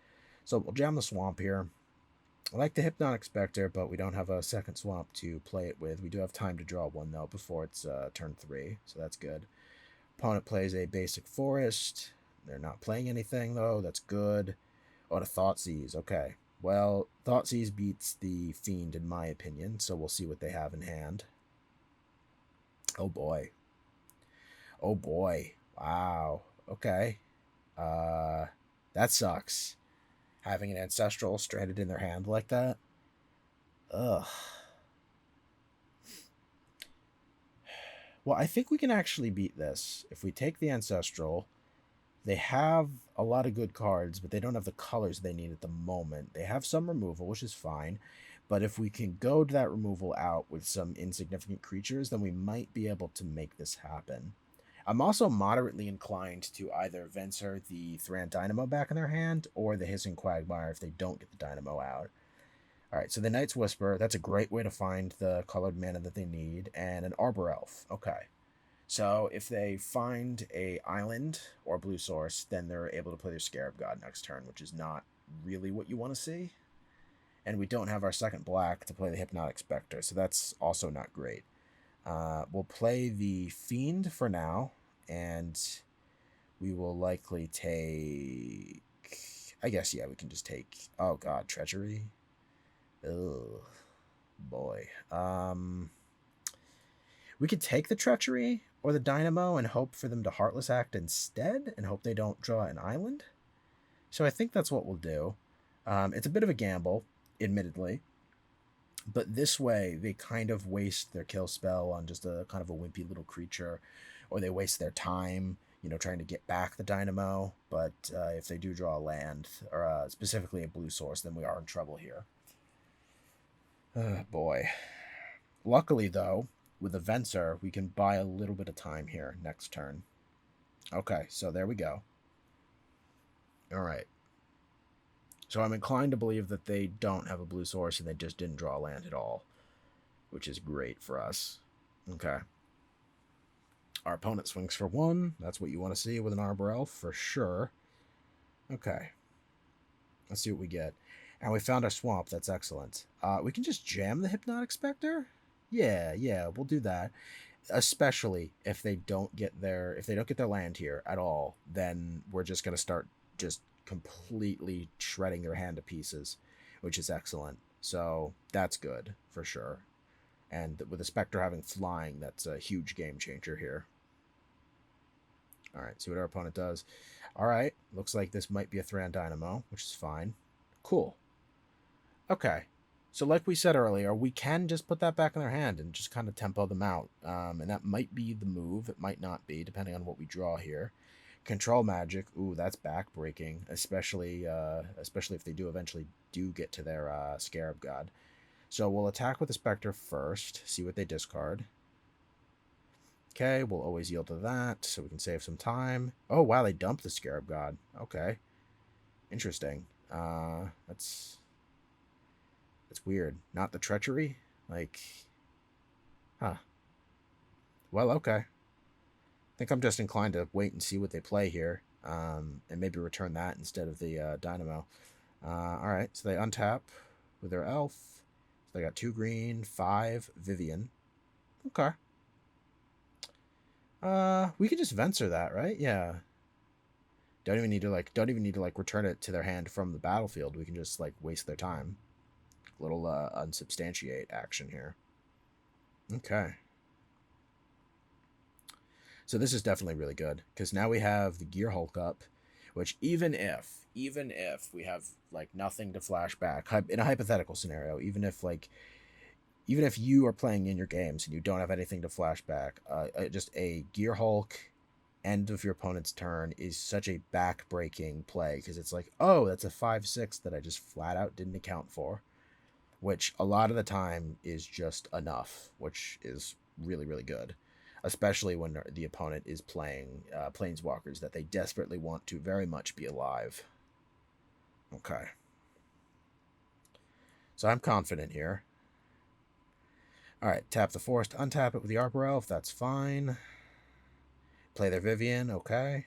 So we'll jam the Swamp here. I like the Hypnotic Spectre, but we don't have a second Swamp to play it with. We do have time to draw one though before it's turn 3, so that's good. Opponent plays a basic Forest. They're not playing anything, though. That's good. Oh, the Thoughtseize. Okay. Well, Thoughtseize beats the Fiend, in my opinion, so we'll see what they have in hand. Oh, boy. Oh, boy. Wow. Okay. Uh, that sucks. Having an Ancestral stranded in their hand like that. Ugh. Well, I think we can actually beat this. If we take the Ancestral, they have a lot of good cards, but they don't have the colors they need at the moment. They have some removal, which is fine. But if we can go to that removal out with some insignificant creatures, then we might be able to make this happen. I'm also moderately inclined to either Venser the Thran Dynamo back in their hand or the Hissing Quagmire if they don't get the Dynamo out. All right, so the Knight's Whisper, that's a great way to find the colored mana that they need, and an Arbor Elf. Okay. So if they find a island or blue source, then they're able to play their Scarab God next turn, which is not really what you want to see. And we don't have our second black to play the Hypnotic Spectre, so that's also not great. We'll play the Fiend for now, and we will likely take... I guess, yeah, we can just take... Oh, God, Treachery? Ugh, boy. We could take the Treachery or the Dynamo and hope for them to Heartless Act instead and hope they don't draw an island. So I think that's what we'll do. It's a bit of a gamble, admittedly. But this way, they kind of waste their kill spell on just a kind of a wimpy little creature, or they waste their time, trying to get back the Dynamo. But if they do draw a land, or specifically a blue source, then we are in trouble here. Oh, boy. Luckily, though, with the Venser, we can buy a little bit of time here next turn. Okay, so there we go. All right. So I'm inclined to believe that they don't have a blue source and they just didn't draw a land at all, which is great for us. Okay. Our opponent swings for 1. That's what you want to see with an Arbor Elf, for sure. Okay. Let's see what we get. And we found our swamp. That's excellent. We can just jam the Hypnotic Spectre? Yeah, we'll do that. Especially if they don't get their land here at all, then we're just gonna start just completely shredding their hand to pieces, which is excellent. So that's good for sure. And with the Spectre having flying, that's a huge game changer here. All right, see what our opponent does. All right, looks like this might be a Thran Dynamo, which is fine. Cool. Okay. So like we said earlier, we can just put that back in their hand and just kind of tempo them out. And that might be the move. It might not be, depending on what we draw here. Control Magic. Ooh, that's backbreaking, especially if they do eventually get to their Scarab God. So we'll attack with the Spectre first, see what they discard. Okay, we'll always yield to that, so we can save some time. Oh, wow, they dumped the Scarab God. Okay. Interesting. That's weird. Not the Treachery? Like, huh. Well, okay. I think I'm just inclined to wait and see what they play here, and maybe return that instead of the Dynamo. Alright, so they untap with their Elf. So they got 2 green, 5 Vivian. Okay. We could just Venser that, right? Yeah. Don't even need to return it to their hand from the battlefield. We can just waste their time. Little unsubstantiate action here. Okay. So this is definitely really good because now we have the Gear Hulk up, which even if we have nothing to flash back in a hypothetical scenario, even if you are playing in your games and you don't have anything to flash back, just a Gear Hulk end of your opponent's turn is such a back-breaking play because it's oh, that's a 5/6 that I just flat out didn't account for, which a lot of the time is just enough, which is really, really good, especially when the opponent is playing Planeswalkers that they desperately want to very much be alive. Okay. So I'm confident here. All right, tap the forest, untap it with the Arbor Elf. That's fine. Play their Vivian. Okay.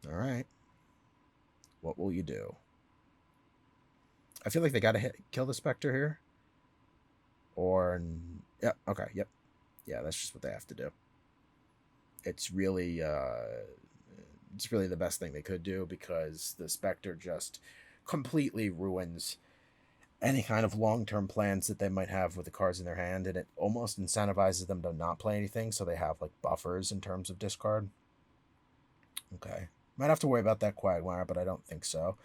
All right. What will you do? I feel like they got to kill the Spectre here. Or... Yep. Okay. Yep. Yeah, that's just what they have to do. It's really... it's really the best thing they could do, because the Spectre just completely ruins any kind of long-term plans that they might have with the cards in their hand, and it almost incentivizes them to not play anything, so they have like buffers in terms of discard. Okay. Might have to worry about that Quagmire, but I don't think so.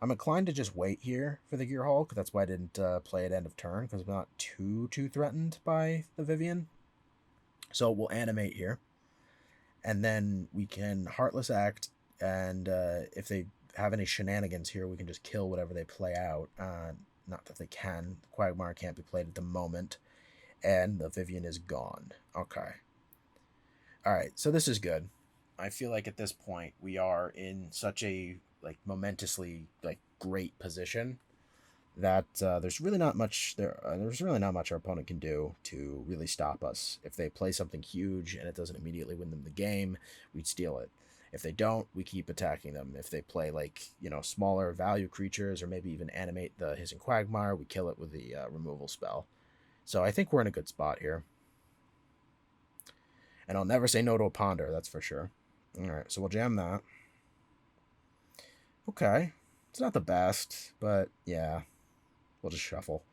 I'm inclined to just wait here for the Gear Hulk. That's why I didn't play at end of turn, because I'm not too threatened by the Vivian. So we'll animate here. And then we can Heartless Act, and if they have any shenanigans here, we can just kill whatever they play out. Not that they can. The Quagmire can't be played at the moment. And the Vivian is gone. Okay. Alright, so this is good. I feel like at this point we are in such a like momentously like great position that there's really not much there's really not much our opponent can do to really stop us. If they play something huge and it doesn't immediately win them the game, we'd steal it. If they don't, we keep attacking them. If they play like, you know, smaller value creatures, or maybe even animate the Hissing Quagmire, we kill it with the removal spell. So I think we're in a good spot here. And I'll never say no to a Ponder, that's for sure. Alright, so we'll jam that. Okay. It's not the best, but yeah. We'll just shuffle.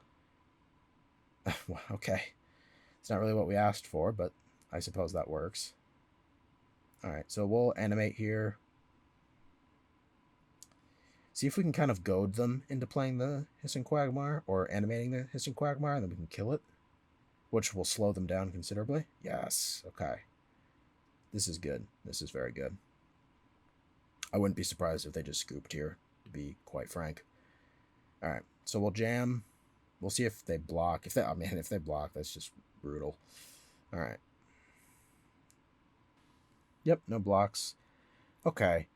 Okay. It's not really what we asked for, but I suppose that works. Alright, so we'll animate here. See if we can kind of goad them into playing the Hissing Quagmire, or animating the Hissing Quagmire, and then we can kill it, which will slow them down considerably. Yes, okay. This is good. This is very good. I wouldn't be surprised if they just scooped here, to be quite frank. Alright, so we'll jam. We'll see if they block. If they block, that's just brutal. Alright. Yep, no blocks. Okay.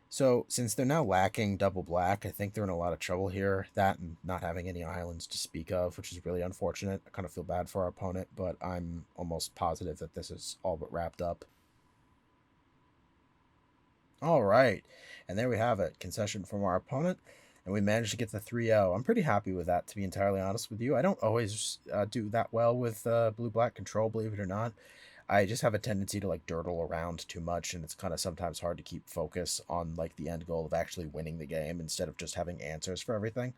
So, since they're now lacking double black, I think they're in a lot of trouble here. That and not having any islands to speak of, which is really unfortunate. I kind of feel bad for our opponent, but I'm almost positive that this is all but wrapped up. All right. And there we have it. Concession from our opponent. And we managed to get the 3-0. I'm pretty happy with that, to be entirely honest with you. I don't always do that well with blue-black control, believe it or not. I just have a tendency to like durdle around too much, and it's kind of sometimes hard to keep focus on like the end goal of actually winning the game instead of just having answers for everything.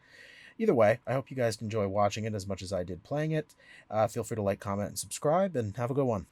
Either way, I hope you guys enjoy watching it as much as I did playing it. Feel free to like, comment, and subscribe, and have a good one.